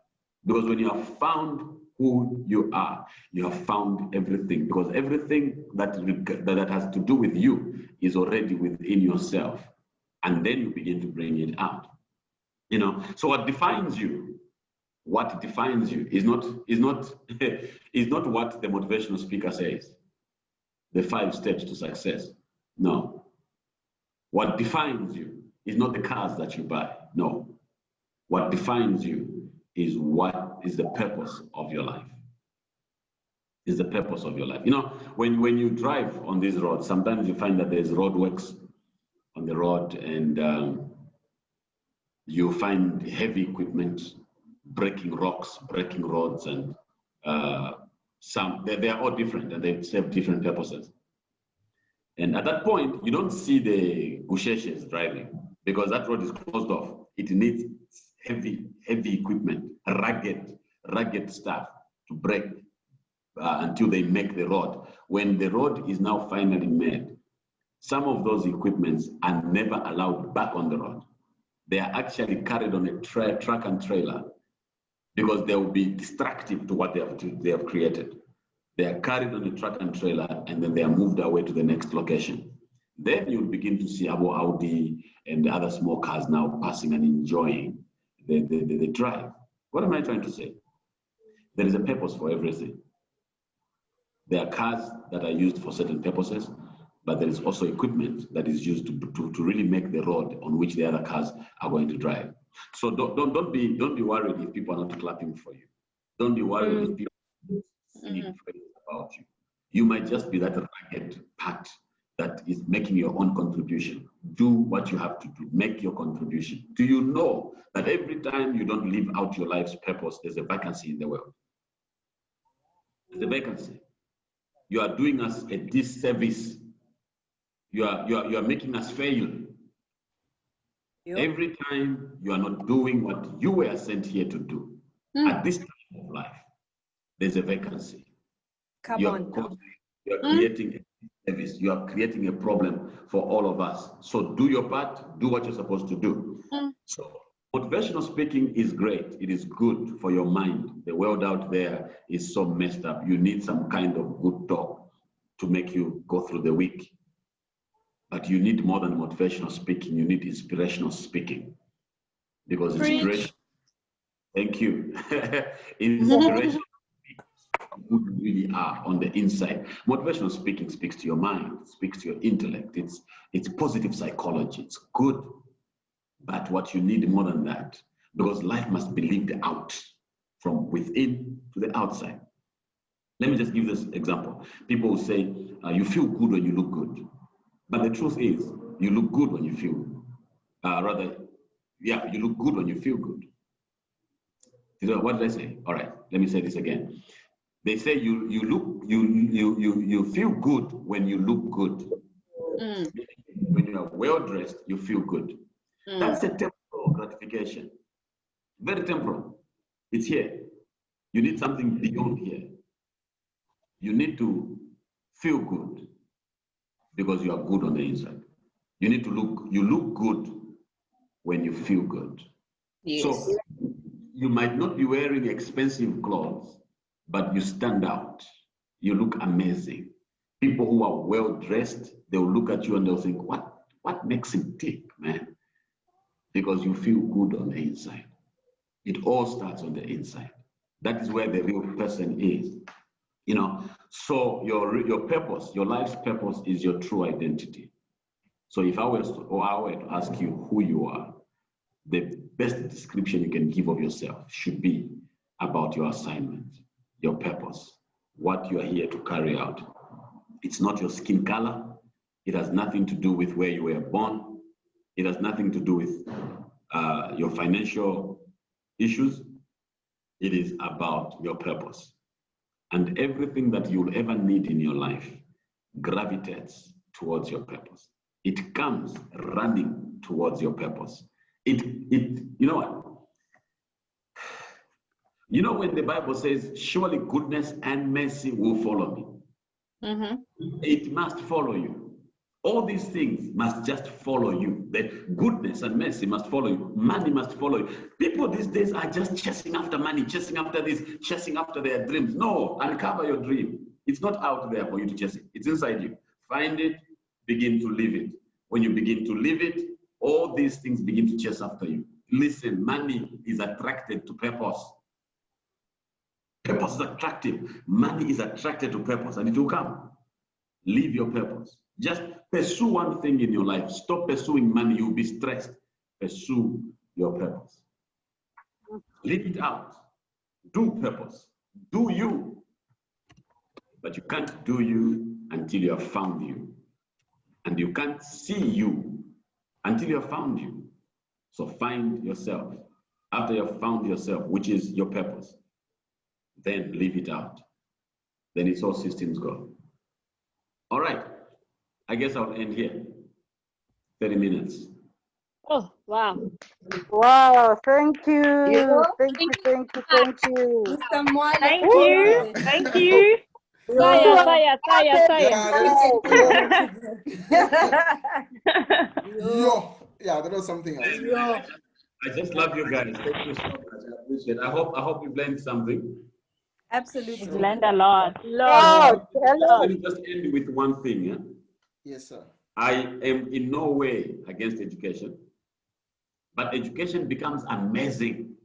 Because when you have found who you are, you have found everything, because everything that has to do with you is already within yourself, and then you begin to bring it out. You know, so what defines you is not what the motivational speaker says, the 5 steps to success. No, what defines you is not the cars that you buy. No. What defines you is what is the purpose of your life. Is the purpose of your life. You know, when you drive on these roads, sometimes you find that there's roadworks on the road, and you find heavy equipment breaking rocks, breaking roads, and they are all different, and they serve different purposes. And at that point, you don't see the Gusheshes driving because that road is closed off. It needs heavy equipment, rugged stuff to break until they make the road. When the road is now finally made, some of those equipments are never allowed back on the road. They are actually carried on a truck and trailer because they will be destructive to what they have created. They are carried on a truck and trailer, and then they are moved away to the next location. Then you'll begin to see Audi and the other small cars now passing and enjoying the drive. What am I trying to say? There is a purpose for everything. There are cars that are used for certain purposes, but there is also equipment that is used to really make the road on which the other cars are going to drive. So don't be worried if people are not clapping for you. Don't be worried if people are singing praise about you. You might just be that ragged part that is making your own contribution. Do what you have to do. Make your contribution. Do you know that every time you don't live out your life's purpose, there's a vacancy in the world? There's a vacancy. You are doing us a disservice. You are making us fail. Yep. Every time you are not doing what you were sent here to do. At this time of life, there's a vacancy. You are creating a service. You are creating a problem for all of us. So do your part. Do what you're supposed to do. So motivational speaking is great. It is good for your mind. The world out there is so messed up. You need some kind of good talk to make you go through the week. But you need more than motivational speaking. You need inspirational speaking. Because inspiration, thank you. Inspiration who you really are on the inside. Motivational speaking speaks to your mind, speaks to your intellect. It's positive psychology. It's good. But what you need more than that, because life must be lived out from within to the outside. Let me just give this example. People will say, you feel good when you look good. But the truth is, you look good when you feel, you look good when you feel good. What did I say? All right, let me say this again. They say you feel good when you look good. When you are well dressed, you feel good. That's a temporal gratification. Very temporal. It's here. You need something beyond here. You need to feel good because you are good on the inside. You need to look good when you feel good. Yes. So you might not be wearing expensive clothes, but you stand out. You look amazing. People who are well dressed, they'll look at you and they'll think, what makes him tick, man? Because you feel good on the inside. It all starts on the inside. That is where the real person is. You know, so your purpose, your life's purpose is your true identity. So if I were to ask you who you are, the best description you can give of yourself should be about your assignment, your purpose, what you are here to carry out. It's not your skin color. It has nothing to do with where you were born. It has nothing to do with your financial issues. It is about your purpose. And everything that you'll ever need in your life gravitates towards your purpose. It comes running towards your purpose. You know what? You know when the Bible says, surely goodness and mercy will follow me. It must follow you. All these things must just follow you. The goodness and mercy must follow you. Money must follow you. People these days are just chasing after money, chasing after this, chasing after their dreams. No, uncover your dream. It's not out there for you to chase it. It's inside you. Find it, begin to live it. When you begin to live it, all these things begin to chase after you. Listen, money is attracted to purpose. Purpose is attractive. Money is attracted to purpose, and it will come. Live your purpose. Just pursue one thing in your life. Stop pursuing money. You'll be stressed. Pursue your purpose. Live it out. Do purpose. Do you. But you can't do you until you have found you. And you can't see you until you have found you. So find yourself. After you have found yourself, which is your purpose, then live it out. Then it's all systems go. All right. I guess I'll end here. 30 minutes. Oh, wow. Wow, thank you. Yeah. Thank you, thank you, thank you. Mr. Mwale. Thank you. Thank you. Saya. Yo. Yeah, that was something else. Yo. I just love you guys. Thank you so much. I appreciate it. I hope you've learned something. Absolutely. We've learned a lot. Let me just end with one thing. Yeah? Yes, sir. I am in no way against education, but education becomes amazing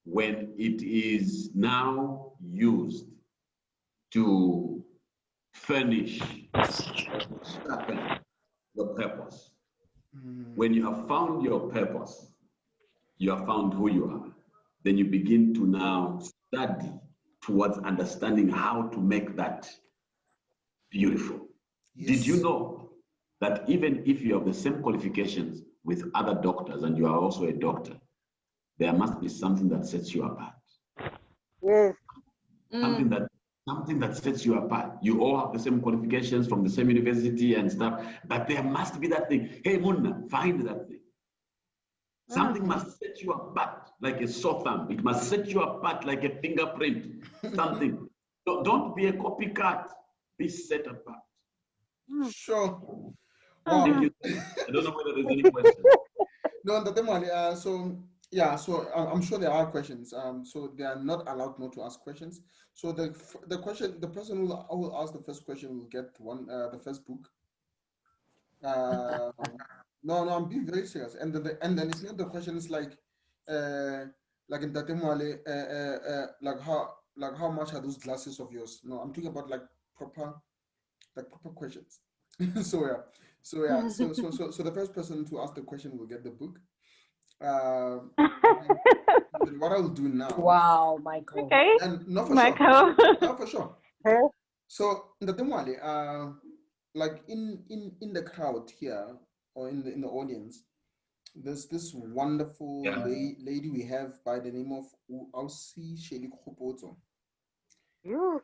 when it is now used to furnish or sharpen your purpose. When you have found your purpose, you have found who you are, then you begin to now study towards understanding how to make that beautiful. Yes. Did you know that even if you have the same qualifications with other doctors and you are also a doctor, there must be something that sets you apart? Yes. Something that sets you apart. You all have the same qualifications from the same university and stuff, but there must be that thing. Hey, Munna, find that thing. Something must set you apart like a sore thumb. It must set you apart like a fingerprint. Something. Don't be a copycat. Be set apart. Sure. Wow. Thank you. I don't know whether there's any questions. No, so I'm sure there are questions. So they are not allowed not to ask questions. So the person who will ask the first question will get the first book. No, I'm being very serious. And then it's not the question is like in Tabane Mentorship, like how much are those glasses of yours? No, I'm talking about like proper questions. So the first person to ask the question will get the book. What I'll do now. Wow, Michael. Okay. And not for Michael. sure. Not for sure. Okay. So Tabane Mentorship, like in the crowd here or in the audience, there's this wonderful lady we have by the name of Ausi Sheli Khupoto. You.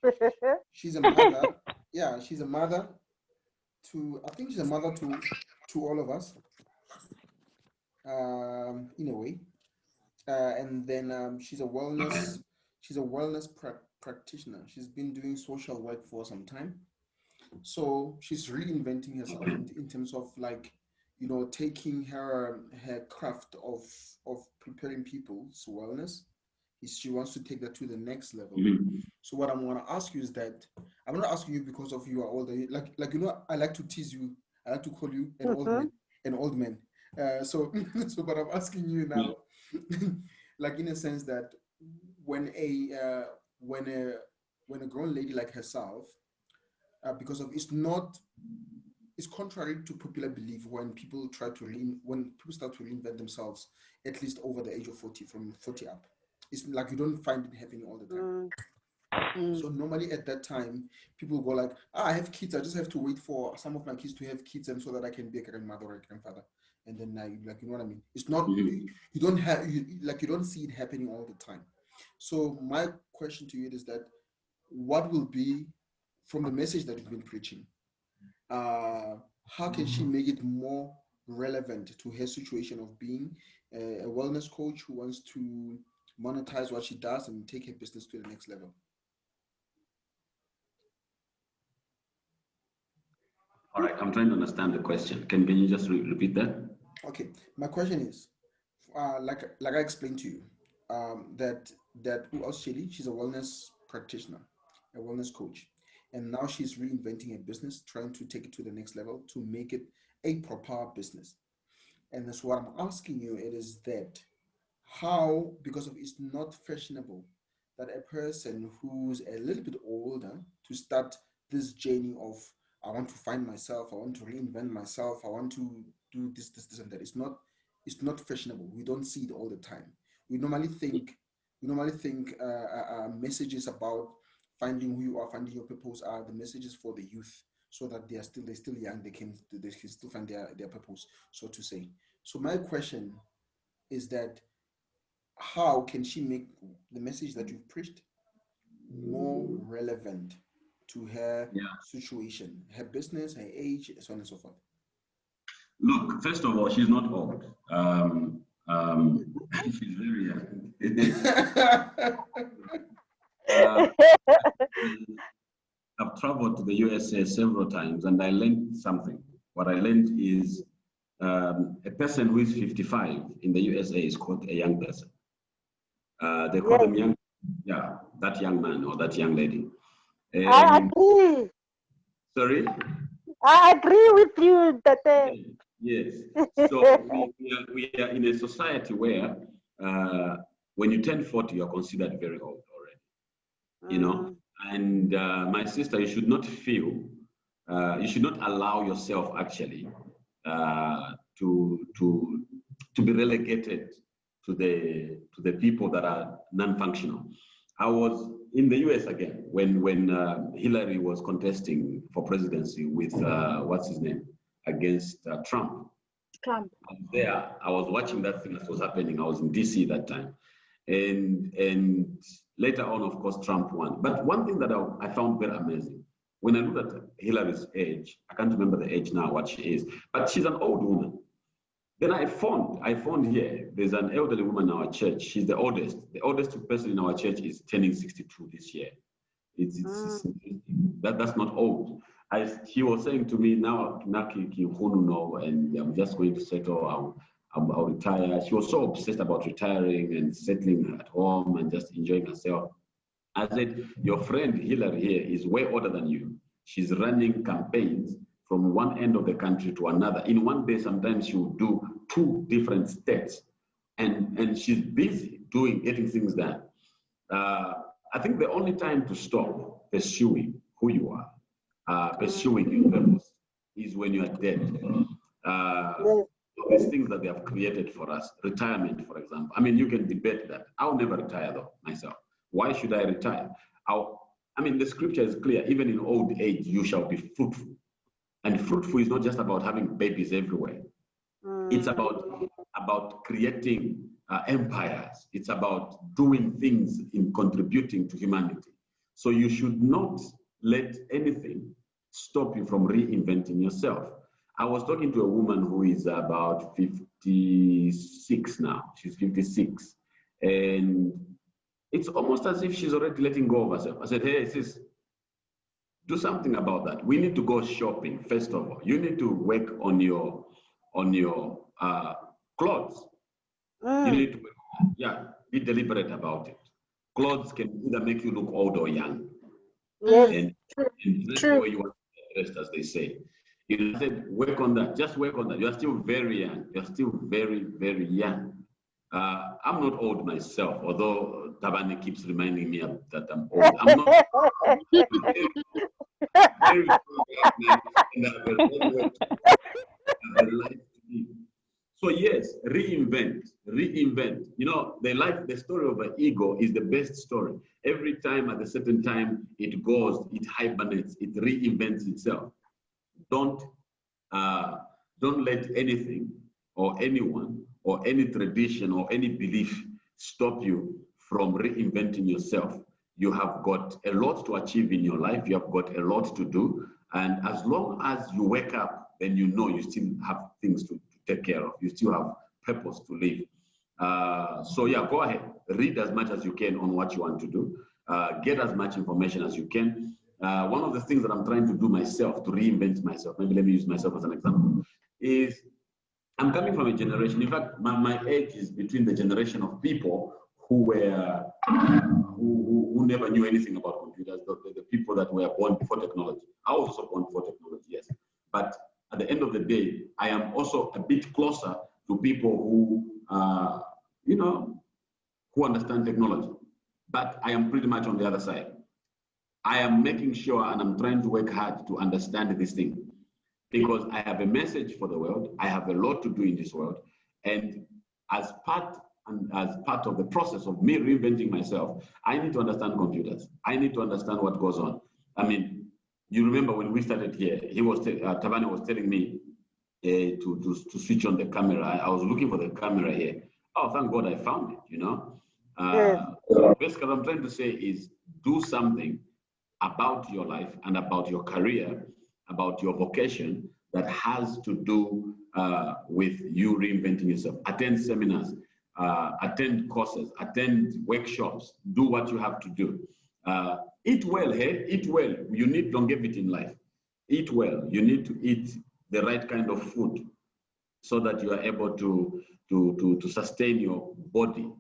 She's a mother. Yeah, she's a mother to, I think she's a mother to all of us, in a way. And then she's a wellness practitioner. She's been doing social work for some time. So she's reinventing herself in terms of like, taking her craft of preparing people's wellness. She wants to take that to the next level. So what I'm going to ask you is that I'm not asking you because of you are older. Like I like to tease you. I like to call you an old man. So but I'm asking you now, like in a sense that when a grown lady like herself, because of it's contrary to popular belief when people start to reinvent themselves, at least over the age of 40, from 40 up. It's like you don't find it happening all the time. So normally at that time, people go like, I have kids. I just have to wait for some of my kids to have kids, and so that I can be a grandmother or a grandfather. And then you know what I mean? It's not you don't see it happening all the time. So my question to you is that what will be from the message that you've been preaching? How can she make it more relevant to her situation of being a wellness coach who wants to monetize what she does and take her business to the next level? All right, I'm trying to understand the question. Can you just repeat that? Okay, my question is, like I explained to you, that Shelly, she's a wellness practitioner, a wellness coach, and now she's reinventing a business, trying to take it to the next level to make it a proper business. And that's what I'm asking you. It is that how, because of it's not fashionable that a person who's a little bit older to start this journey of I want to find myself, I want to reinvent myself, I want to do this, and that. It's not It's not fashionable. We don't see it all the time. We normally think messages about finding who you are, finding your purpose are the messages for the youth, so that they're still young, they can still find their purpose, so to say. So my question is that how can she make the message that you've preached more relevant to her situation, her business, her age, so on and so forth? Look, first of all, she's not old. She's very young. I've traveled to the USA several times, and I learned something. What I learned is a person who is 55 in the USA is called a young person. They call them young, that young man or that young lady. I agree. Sorry? I agree with you, Tate. Yes. So we are in a society where when you turn 40, you're considered very old already. You know? And my sister, you should not feel, you should not allow yourself actually to be relegated to the people that are non-functional. I was in the US again when Hillary was contesting for presidency with what's his name against Trump. I was there. I was watching that thing that was happening. I was in DC that time, and later on, of course, Trump won. But one thing that I found very amazing, when I looked at Hillary's age, I can't remember the age now, what she is, but she's an old woman. Then I found here, there's an elderly woman in our church. She's the oldest. The oldest person in our church is turning 62 this year. That's not old. She was saying to me, now, and I'm just going to settle, I'll retire. She was so obsessed about retiring and settling at home and just enjoying herself. I said, your friend Hillary here is way older than you. She's running campaigns from one end of the country to another. In one day, sometimes she will do 2 different states. And she's busy getting things done. I think the only time to stop pursuing who you are, pursuing your purpose, is when you are dead. These things that they have created for us, retirement, for example. I mean, you can debate that. I'll never retire, though, myself. Why should I retire? The scripture is clear. Even in old age, you shall be fruitful. And fruitful is not just about having babies everywhere. It's about creating empires. It's about doing things in contributing to humanity. So you should not let anything stop you from reinventing yourself. I was talking to a woman who is about 56 now. She's 56. And it's almost as if she's already letting go of herself. I said, hey, sis, do something about that. We need to go shopping, first of all. You need to work on your clothes. You need to, be deliberate about it. Clothes can either make you look old or young. And that's the way you want to be dressed, as they say. You said, work on that. Just work on that. You are still very young. You're still very, very young. I'm not old myself, although Tabane keeps reminding me that I'm old. I'm not very So yes, reinvent. You know, the story of an ego is the best story. Every time at a certain time it goes, it hibernates, it reinvents itself. Don't let anything or anyone or any tradition or any belief stop you from reinventing yourself. You have got a lot to achieve in your life. You have got a lot to do. And as long as you wake up, then you know you still have things to take care of. You still have purpose to live. So yeah, go ahead. Read as much as you can on what you want to do. Get as much information as you can. One of the things that I'm trying to do myself to reinvent myself, maybe let me use myself as an example, is I'm coming from a generation. In fact, my age is between the generation of people who were who never knew anything about computers, the people that were born before technology. I was also born before technology, yes. But at the end of the day, I am also a bit closer to people who, who understand technology. But I am pretty much on the other side. I am making sure and I'm trying to work hard to understand this thing because I have a message for the world. I have a lot to do in this world. And as part of the process of me reinventing myself, I need to understand computers. I need to understand what goes on. I mean, you remember when we started here, Tabane was telling me to switch on the camera. I was looking for the camera here. Oh, thank God I found it, you know. So basically what I'm trying to say is do something about your life and about your career, about your vocation that has to do with you reinventing yourself. Attend seminars, attend courses, attend workshops, do what you have to do. Eat well, hey, eat well. You need longevity in life. Eat well. You need to eat the right kind of food so that you are able to sustain your body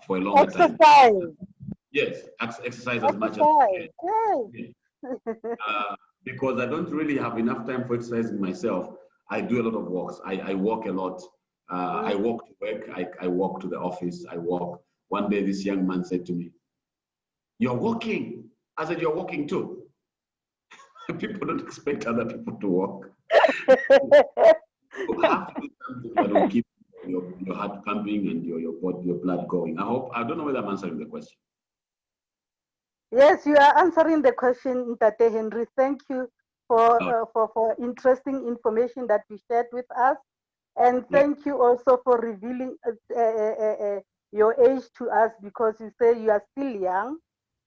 for a longer time. Yes, exercise as much as you can. Because I don't really have enough time for exercising myself. I do a lot of walks. I walk a lot. I walk to work. I walk to the office. I walk. One day, this young man said to me, "You're walking." I said, "You're walking too." People don't expect other people to walk. You have to do something that will keep your heart pumping and your blood going. I don't know whether I'm answering the question. Yes, you are answering the question, Tate Henry. Thank you for interesting information that you shared with us. And thank you also for revealing your age to us, because you say you are still young.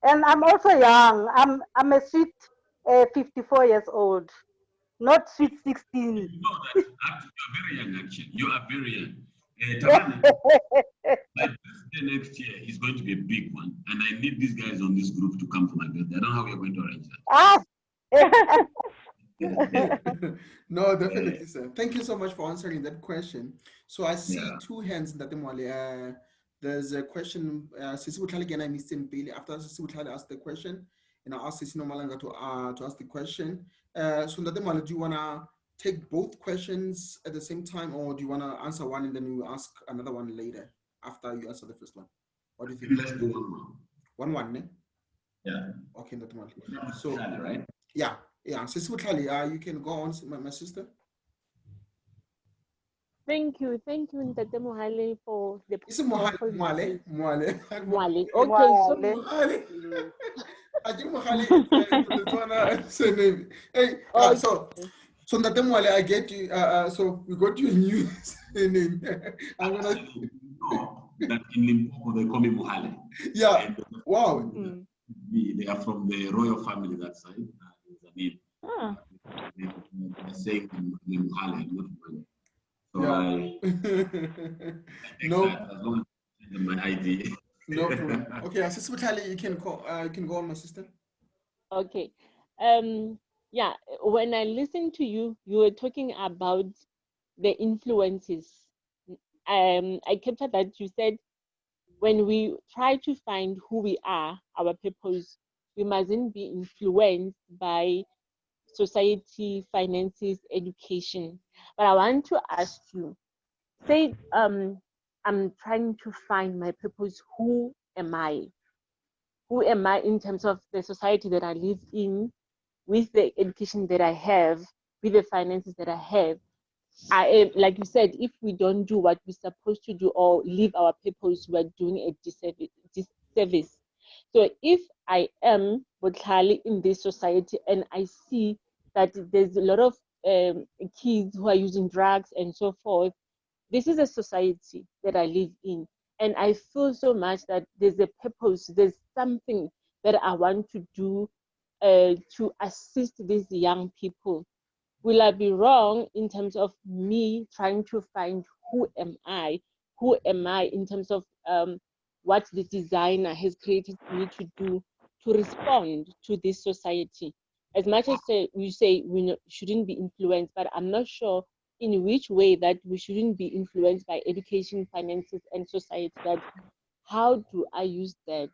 And I'm also young. I'm a sweet 54 years old, not sweet 16. You know that you're very young, actually. You are very young. Tabane, my birthday next year is going to be a big one, and I need these guys on this group to come for my birthday. I don't know how we are going to arrange that. No, definitely, sir. Thank you so much for answering that question. So I see two hands in Tate Mwale. There's a question, Sisi Butlali again, I missed him Bailey. After Sisi Butlali asked the question, and I asked Sisi Nomalanga to ask the question. So Tate Mwale, do you want to take both questions at the same time, or do you want to answer one and then you ask another one later after you answer the first one? What do you think? Let's do one. Ne? Yeah. Okay, Tate Mwale. So, right? Yeah. Sisi Butlali, you can go on, my sister. Thank you, Tate Mwale, for the Mwale. Okay, so I think Mwale surname. Hey, so Tate Mwale, I get you. So we got you a new name. I'm gonna know that in Limpopo they call me Mwale. Yeah. And, wow. They are from the royal family that side. They're saying Mwale, not Mwale. So I take that as long as my ID. No problem. Okay, Sister Butali, you can go on, my sister. Okay. Yeah, when I listened to you, you were talking about the influences. I captured that you said when we try to find who we are, our purpose, we mustn't be influenced by society, finances, education. But I want to ask you, say I'm trying to find my purpose. Who am I? Who am I in terms of the society that I live in, with the education that I have, with the finances that I have? Like you said, if we don't do what we're supposed to do or live our purpose, we're doing a disservice. So if I am Botlhale in this society and I see that there's a lot of kids who are using drugs and so forth, this is a society that I live in. And I feel so much that there's a purpose, there's something that I want to do to assist these young people. Will I be wrong in terms of me trying to find who am I? Who am I in terms of what the designer has created me to do to respond to this society? As much as we say we shouldn't be influenced, but I'm not sure in which way that we shouldn't be influenced by education, finances, and society. That how do I use that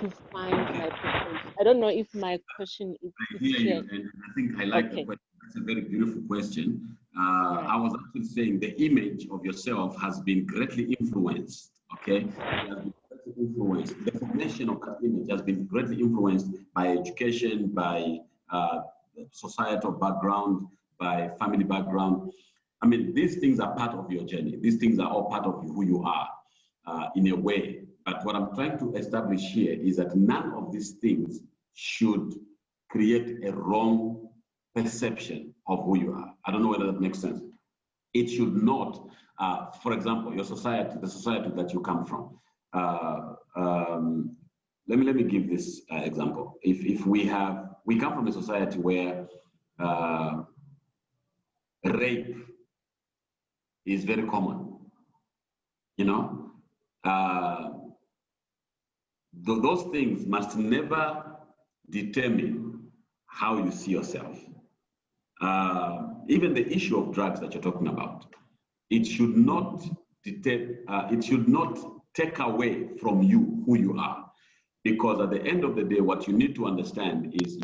to find my purpose? I don't know if my question is clear. And I think I like the question. It's a very beautiful question. I was actually saying the image of yourself has been greatly influenced. Okay, it has been greatly influenced. The formation of that image has been greatly influenced by education, by societal background, by family background. I mean, these things are part of your journey. These things are all part of who you are in a way. But what I'm trying to establish here is that none of these things should create a wrong perception of who you are. I don't know whether that makes sense. It should not, for example, your society, the society that you come from. Let me give this example. If we come from a society where rape is very common, you know, those things must never determine how you see yourself. Even the issue of drugs that you're talking about, it should not take away from you who you are. Because at the end of the day, what you need to understand is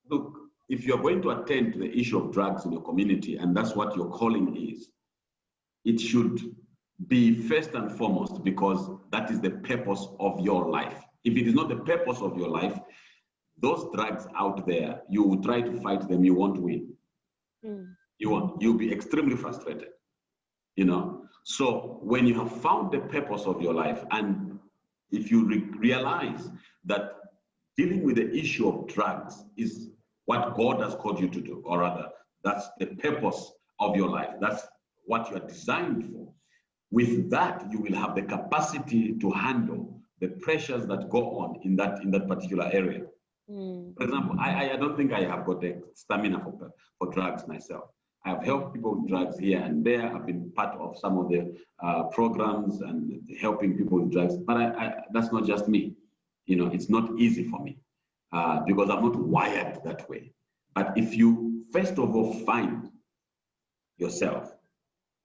look, if you're going to attend to the issue of drugs in your community, and that's what your calling is, it should be first and foremost because that is the purpose of your life. If it is not the purpose of your life, those drugs out there, you will try to fight them, you won't win. You'll be extremely frustrated, you know? So when you have found the purpose of your life, and if you realize that dealing with the issue of drugs is what God has called you to do, or rather, that's the purpose of your life, that's what you are designed for, with that, you will have the capacity to handle the pressures that go on in that particular area. For example, I don't think I have got the stamina for drugs myself. I have helped people with drugs here and there. I've been part of some of the programs and helping people with drugs, but that's not just me. You know, it's not easy for me because I'm not wired that way. But if you, first of all, find yourself,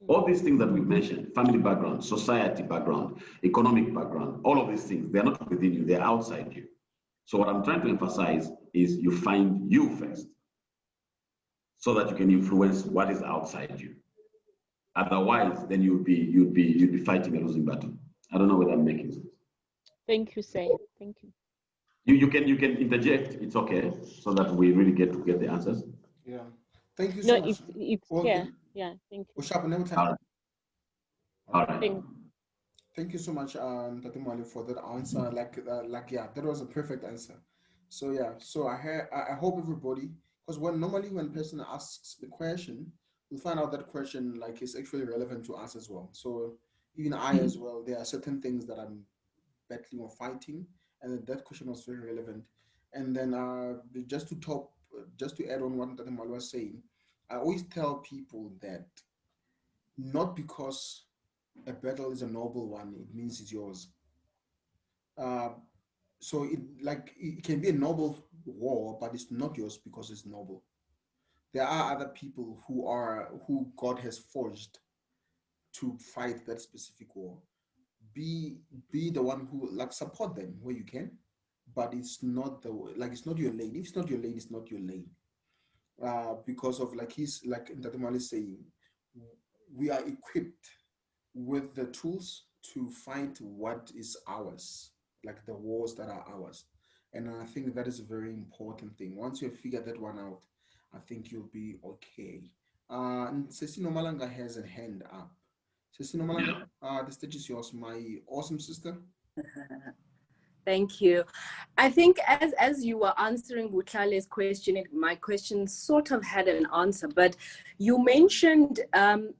all these things that we've mentioned, family background, society background, economic background, all of these things, they're not within you, they're outside you. So what I'm trying to emphasize is you find you first, so that you can influence what is outside you. Otherwise, then you'd be fighting a losing battle. I don't know whether I'm making sense. Thank you, Say. Thank you. You can interject. It's okay, so that we really get the answers. Yeah. Thank you so much. It's clear. Yeah. Thank you. All right. Thank you so much, Tate Mwale, for that answer. Yeah, that was a perfect answer. So yeah, so I hope everybody, because normally when a person asks the question, we'll find out that question like is actually relevant to us as well. So even I as well, there are certain things that I'm battling or fighting, and that question was very relevant. And then just to add on what Tate Mwale was saying, I always tell people that not because a battle is a noble one, it means it's yours. So it can be a noble war, but it's not yours because it's noble. There are other people who God has forged to fight that specific war. Be the one who support them where you can, but it's not it's not your lane. If it's not your lane, it's not your lane. Because of Tate Mwale is saying, we are equipped with the tools to fight what is ours, like the wars that are ours. And I think that is a very important thing. Once you have figured that one out, I think you'll be okay. And Sesino Malanga has a hand up. Sesino Malanga, the stage is yours, my awesome sister. Thank you. I think as you were answering Butlale's question, my question sort of had an answer, but you mentioned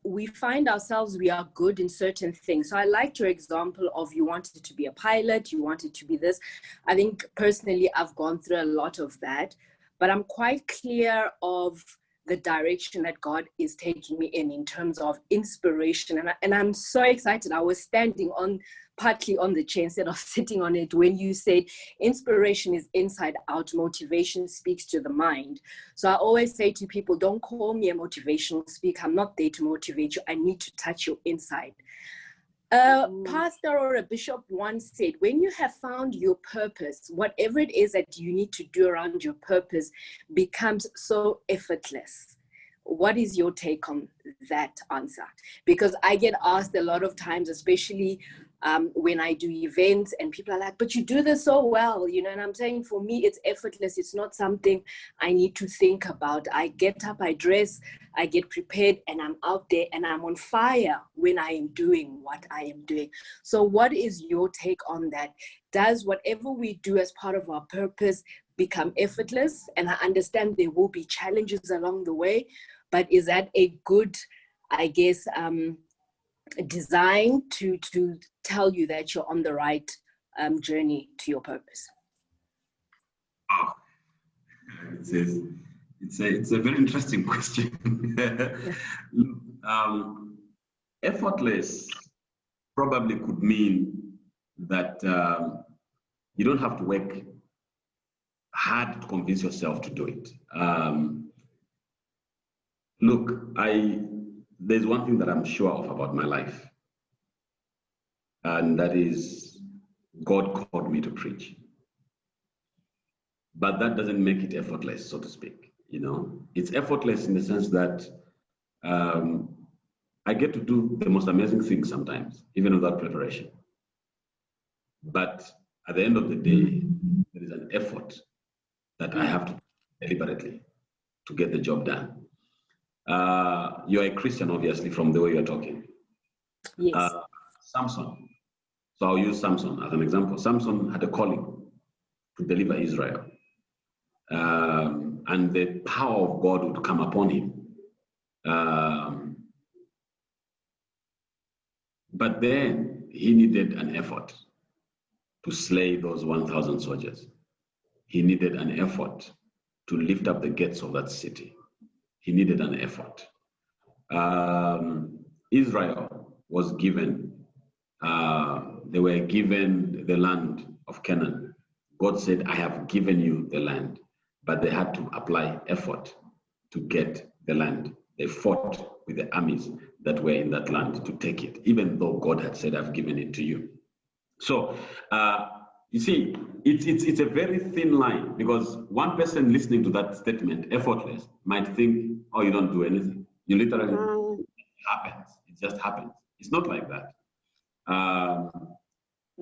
we find ourselves, we are good in certain things. So I liked your example of you wanted to be a pilot, you wanted to be this. I think personally, I've gone through a lot of that, but I'm quite clear of the direction that God is taking me in terms of inspiration. And I'm so excited. I was standing partly on the chair instead of sitting on it when you said inspiration is inside out, motivation speaks to the mind. So I always say to people, don't call me a motivational speaker. I'm not there to motivate you. I need to touch your inside. A pastor or a bishop once said, when you have found your purpose, whatever it is that you need to do around your purpose becomes so effortless. What is your take on that answer? Because I get asked a lot of times, especially when I do events and people are like, but you do this so well, you know, and I'm saying for me, it's effortless. It's not something I need to think about. I get up, I dress, I get prepared, and I'm out there and I'm on fire when I am doing what I am doing. So what is your take on that? Does whatever we do as part of our purpose become effortless? And I understand there will be challenges along the way, but is that a good, I guess, design to tell you that you're on the right journey to your purpose? Oh, it's a very interesting question. Effortless probably could mean that you don't have to work hard to convince yourself to do it. Look, there's one thing that I'm sure of about my life, and that is God called me to preach. But that doesn't make it effortless, so to speak. You know, it's effortless in the sense that I get to do the most amazing things sometimes, even without preparation. But at the end of the day, there is an effort that I have to deliberately to get the job done. You're a Christian, obviously, from the way you're talking. Yes. Samson. So I'll use Samson as an example. Samson had a calling to deliver Israel. And the power of God would come upon him. But then he needed an effort to slay those 1,000 soldiers. He needed an effort to lift up the gates of that city. He needed an effort. Israel was given, they were given the land of Canaan. God said, I have given you the land, but they had to apply effort to get the land. They fought with the armies that were in that land to take it, even though God had said, I've given it to you. So, you see, it's a very thin line, because one person listening to that statement, effortless, might think, oh, you don't do anything. You literally, it happens. It just happens. It's not like that.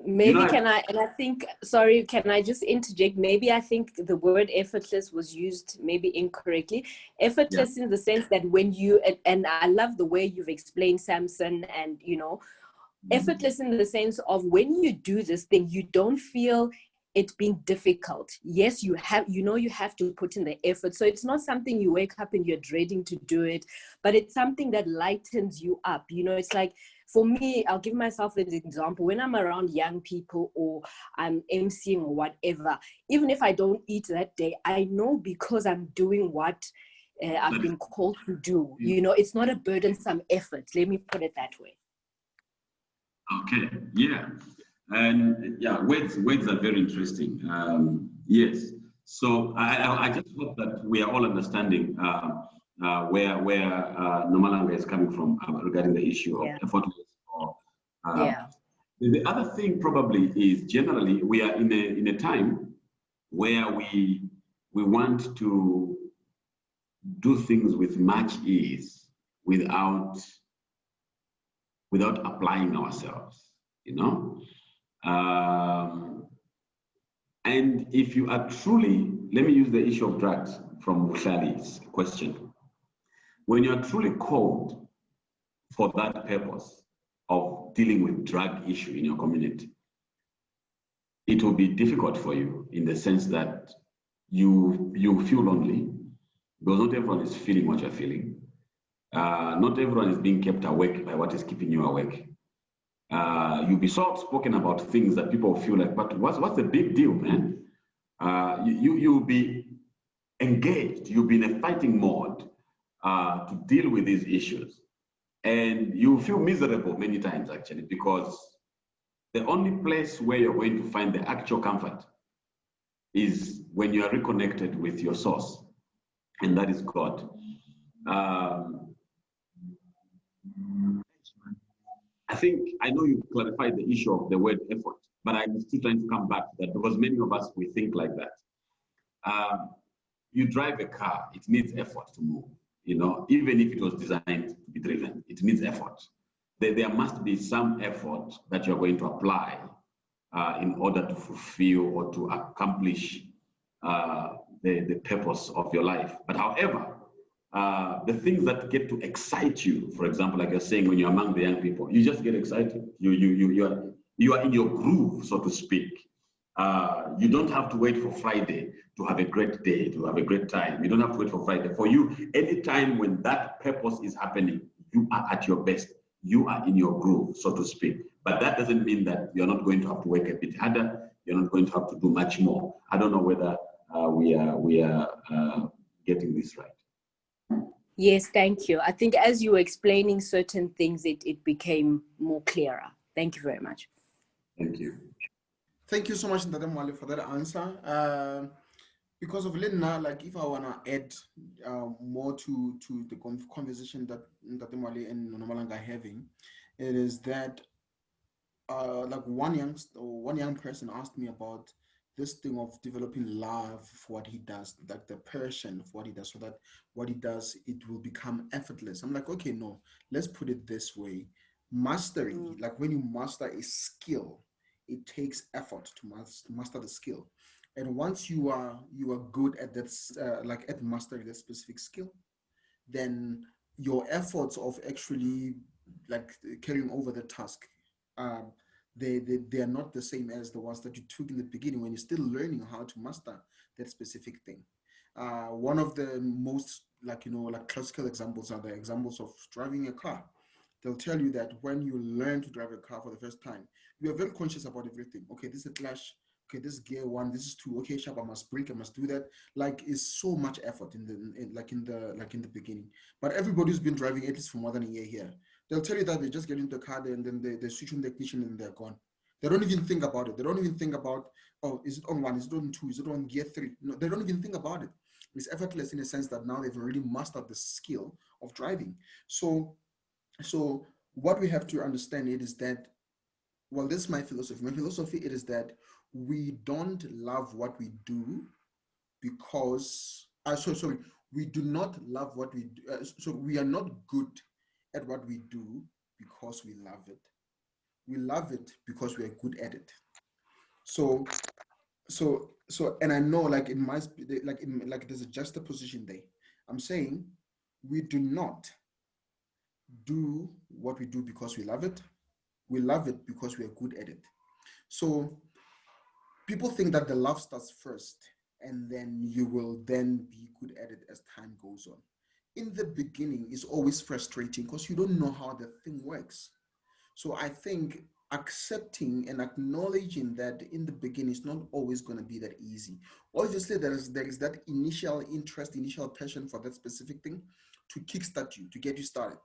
Maybe can I think, sorry, can I just interject? Maybe I think the word effortless was used maybe incorrectly. Effortless in the sense that when you, and I love the way you've explained Samson, and, you know, effortless in the sense of when you do this thing, you don't feel it being difficult. Yes, you have, you know, you have to put in the effort. So it's not something you wake up and you're dreading to do it, but it's something that lightens you up. You know, it's like, for me, I'll give myself an example. When I'm around young people or I'm emceeing or whatever, even if I don't eat that day, I know because I'm doing what I've been called to do. You know, it's not a burdensome effort. Let me put it that way. Okay, yeah. And yeah, words are very interesting. Yes. So I just hope that we are all understanding where Nomalanga is coming from regarding the issue of effortless. The other thing probably is generally we are in a time where we want to do things with much ease without applying ourselves, you know. And if you are truly, let me use the issue of drugs from Mushali's question. When you are truly called for that purpose of dealing with drug issue in your community, it will be difficult for you in the sense that you feel lonely, because not everyone is feeling what you're feeling. Not everyone is being kept awake by what is keeping you awake. You'll be so outspoken about things that people feel like, but what's the big deal, man? You'll be engaged. You'll be in a fighting mode to deal with these issues. And you feel miserable many times, actually, because the only place where you're going to find the actual comfort is when you are reconnected with your source, and that is God. I think, I know you clarified the issue of the word effort, but I'm still trying to come back to that, because many of us, we think like that. You drive a car, it needs effort to move, you know, even if it was designed to be driven, it needs effort. there must be some effort that you're going to apply in order to fulfill or to accomplish the purpose of your life. But however, the things that get to excite you, for example, like you're saying, when you're among the young people, you just get excited. You are in your groove, so to speak. You don't have to wait for Friday to have a great day, to have a great time. You don't have to wait for Friday. For you, anytime when that purpose is happening, you are at your best. You are in your groove, so to speak. But that doesn't mean that you're not going to have to work a bit harder. You're not going to have to do much more. I don't know whether we are getting this right. Yes, thank you. I think as you were explaining certain things, it became more clearer. Thank you very much. Thank you. Thank you so much, Tabane Mentorship, for that answer. Because of Lena, like if I wanna add more to the conversation that Tabane Mentorship and Nomalanga are having, it is that like one young person asked me about this thing of developing love for what he does, like the passion for what he does, so that what he does, it will become effortless. I'm like, okay, no, let's put it this way. Mastery, like when you master a skill, it takes effort to master the skill. And once you are good at that, like at mastering that specific skill, then your efforts of actually like carrying over the task, they are not the same as the ones that you took in the beginning when you're still learning how to master that specific thing. One of the most like classical examples are the examples of driving a car. They'll tell you that when you learn to drive a car for the first time, you are very conscious about everything. Okay, this is a clutch. Okay, this is gear one. This is two. Okay, sharp. I must brake. I must do that. Like, it's so much effort in the beginning. But everybody who's been driving at least for more than a year here, they'll tell you that they just get into the car and then they switch on the ignition and they're gone. They don't even think about it. They don't even think about, oh, is it on one? Is it on two? Is it on gear three? No, they don't even think about it. It's effortless in a sense that now they've already mastered the skill of driving. So what we have to understand it is that, well, this is my philosophy. My philosophy it is that we don't love what we do because, we do not love what we do. So we are not good at what we do because we love it. We love it because we are good at it. So, and I know like in my, like there's a juxtaposition there. I'm saying we do not do what we do because we love it. We love it because we are good at it. So people think that the love starts first and then you will then be good at it as time goes on. In the beginning, it's always frustrating because you don't know how the thing works. So I think accepting and acknowledging that in the beginning it's not always going to be that easy. Obviously, there is that initial interest, initial passion for that specific thing to kickstart you, to get you started.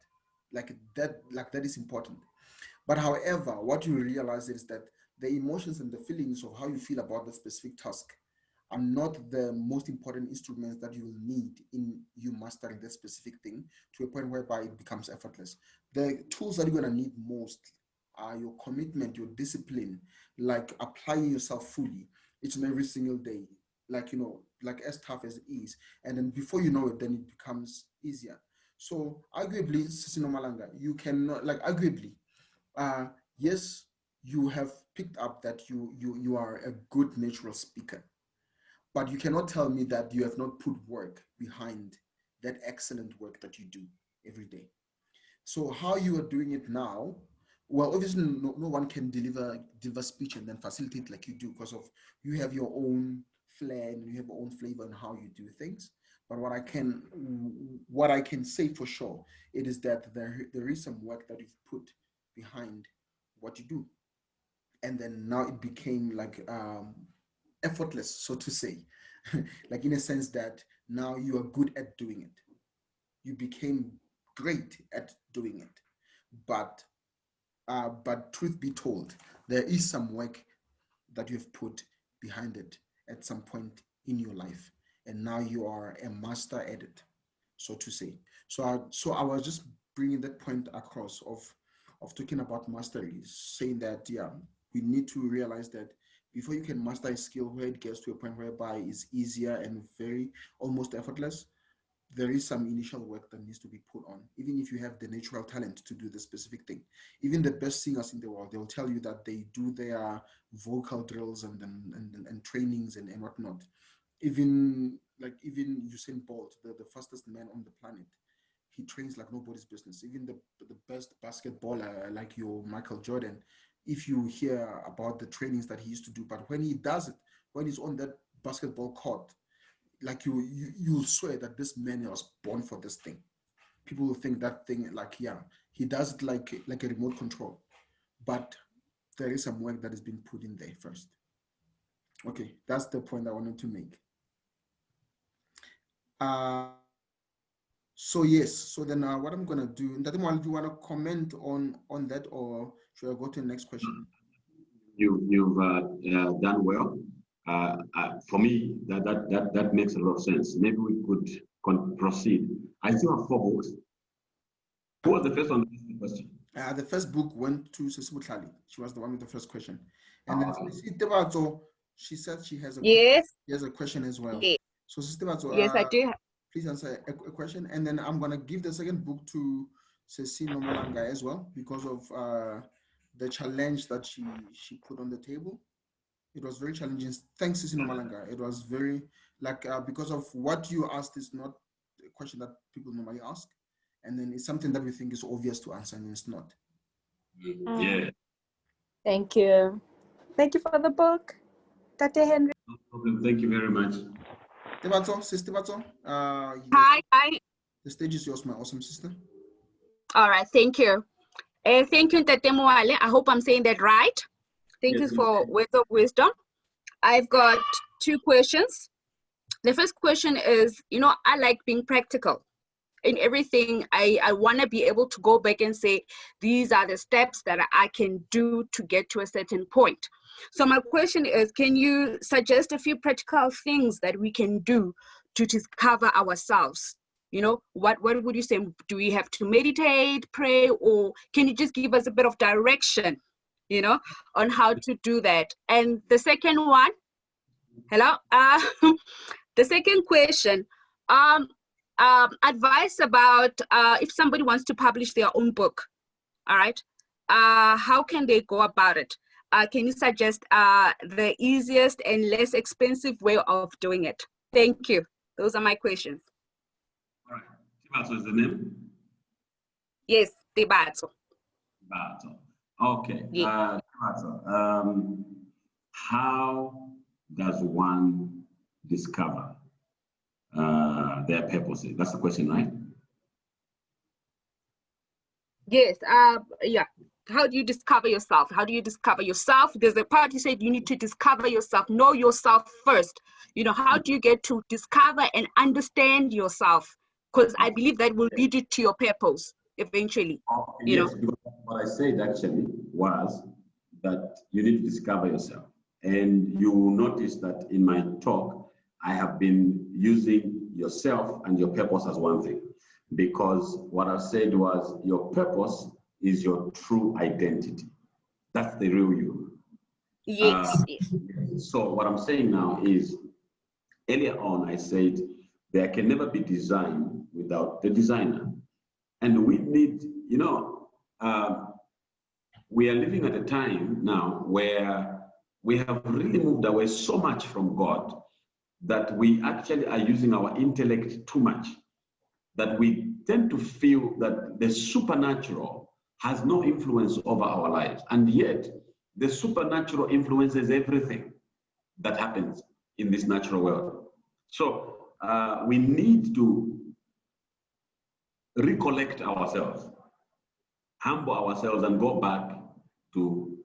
Like that is important. But however, what you realize is that the emotions and the feelings of how you feel about the specific task are not the most important instruments that you will need in you mastering that specific thing to a point whereby it becomes effortless. The tools that you're going to need most are your commitment, your discipline, like applying yourself fully each and every single day, like as tough as it is. And then before you know it, then it becomes easier. So arguably, Sisino Malanga, you cannot, like arguably, yes, you have picked up that you are a good natural speaker, but you cannot tell me that you have not put work behind that excellent work that you do every day. So how you are doing it now, well, obviously no one can deliver speech and then facilitate like you do, because of you have your own flair and you have your own flavor in how you do things. But what I can say for sure, it is that there is some work that you've put behind what you do. And then now it became like effortless, so to say, like in a sense that now you are good at doing it. You became great at doing it. But truth be told, there is some work that you've put behind it at some point in your life. And now you are a master at it, so to say. So I was just bringing that point across of talking about mastery, saying that, yeah, we need to realize that before you can master a skill where it gets to a point whereby it's easier and very almost effortless, there is some initial work that needs to be put on, even if you have the natural talent to do the specific thing. Even the best singers in the world, they'll tell you that they do their vocal drills and trainings and whatnot. Even Usain Bolt, the fastest man on the planet, he trains like nobody's business. Even the best basketballer like your Michael Jordan, if you hear about the trainings that he used to do, but when he does it, when he's on that basketball court, like you'll swear that this man was born for this thing. People will think that thing, like, yeah, he does it like a remote control, but there is some work that has been put in there first. Okay, that's the point I wanted to make. So yes, so then what I'm gonna do, do you want to comment on that, or should I go to the next question? You've done well. For me, that makes a lot of sense. Maybe we could proceed. I still have 4 books. Who was the first one to ask the question? The first book went to Sisi Butlali. She was the one with the first question. And then Sisi Tebato, she said she has a question as well. Yes. So Sisi Tebato, yes, I do. Please answer a question. And then I'm gonna give the second book to Sisi Nomalanga as well, because of the challenge that she put on the table. It was very challenging. Thanks, Sisi Nomalanga. It was very, because of what you asked is not a question that people normally ask. And then it's something that we think is obvious to answer, and it's not. Yeah. Thank you. Thank you for the book, Tate Henry. No problem. Thank you very much. Sister Tebato. Hi. The stage is yours, my awesome sister. All right, thank you. Thank you, Tate Mwale. I hope I'm saying that right. Thank you for words of wisdom. I've got 2 questions. The first question is, I like being practical. In everything, I want to be able to go back and say, these are the steps that I can do to get to a certain point. So my question is, can you suggest a few practical things that we can do to discover ourselves? What would you say? Do we have to meditate, pray, or can you just give us a bit of direction, on how to do that? And the second one, the second question, advice about if somebody wants to publish their own book, all right, how can they go about it? Can you suggest the easiest and less expensive way of doing it? Thank you. Those are my questions. All right. Tibato is the name? Yes, Tibato. Tibato. Okay. Yeah. Tibato, how does one discover their purposes? That's the question, right? Yes. Yeah. How do you discover yourself? How do you discover yourself? There's a part you said you need to discover yourself, know yourself first. How do you get to discover and understand yourself? Because I believe that will lead you to your purpose eventually. Yes, because what I said actually was that you need to discover yourself. And you will notice that in my talk, I have been using yourself and your purpose as one thing. Because what I said was your purpose is your true identity. That's the real you. Yes. So what I'm saying now is, earlier on I said there can never be design without the designer. And we need, we are living at a time now where we have really moved away so much from God that we actually are using our intellect too much, that we tend to feel that the supernatural has no influence over our lives. And yet, the supernatural influences everything that happens in this natural world. So we need to recollect ourselves, humble ourselves, and go back to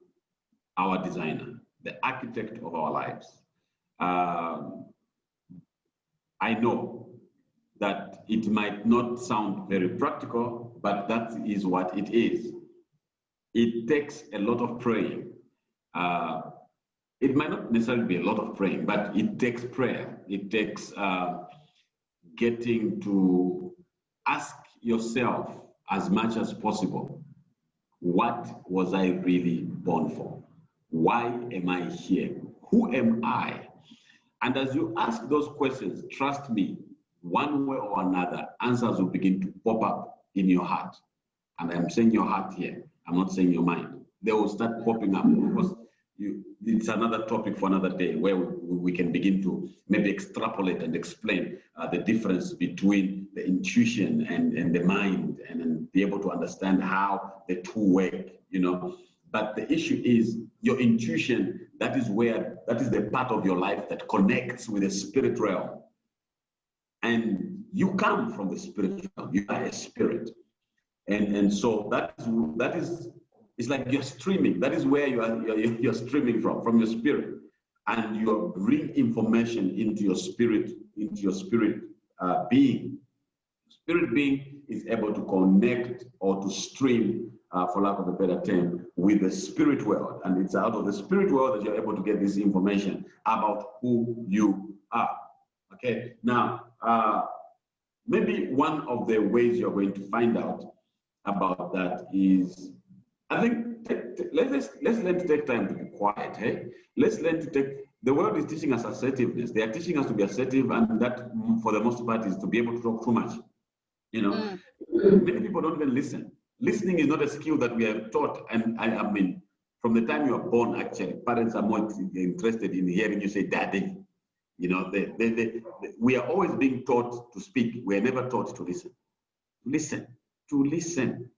our designer, the architect of our lives. I know that it might not sound very practical, but that is what it is. It takes a lot of praying. It might not necessarily be a lot of praying, but it takes prayer. It takes getting to ask yourself as much as possible, what was I really born for? Why am I here? Who am I? And as you ask those questions, trust me, one way or another, answers will begin to pop up in your heart. And I'm saying your heart here. I'm not saying your mind. They will start popping up because it's another topic for another day where we can begin to maybe extrapolate and explain the difference between the intuition and the mind, and then be able to understand how the two work, you know. But the issue is your intuition. That is the part of your life that connects with the spirit realm. And you come from the spirit realm. You are a spirit. And so that is it's like you're streaming. That is where you're streaming from your spirit, and you bring information into your spirit being. Spirit being is able to connect or to stream, for lack of a better term, with the spirit world, and it's out of the spirit world that you're able to get this information about who you are. Okay. Now, maybe one of the ways you're going to find out about that is, I think, let's learn to take time to be quiet. Hey, let's learn to take. The world is teaching us assertiveness. They are teaching us to be assertive, and that, for the most part, is to be able to talk too much. You know, many people don't even listen. Listening is not a skill that we are taught. And I mean, from the time you are born, actually, parents are more interested in hearing you say "daddy." You know, we are always being taught to speak. We are never taught to listen. To listen.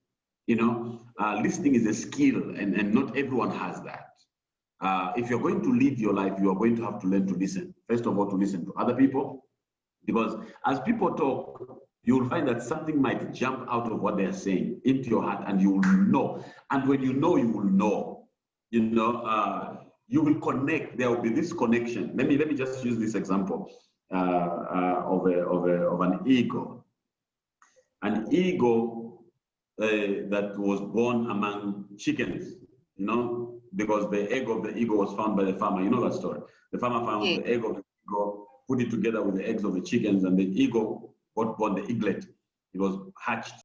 You know, listening is a skill, and not everyone has that. If you're going to live your life, you are going to have to learn to listen. First of all, to listen to other people, because as people talk, you will find that something might jump out of what they are saying into your heart, and you will know. And when you know, you will know. You know, you will connect. There will be this connection. Let me just use this example of an eagle. An eagle that was born among chickens, you know, because the egg of the eagle was found by the farmer. You know that story. The farmer found the egg of the eagle, put it together with the eggs of the chickens, and the eagle got born, the eaglet. It was hatched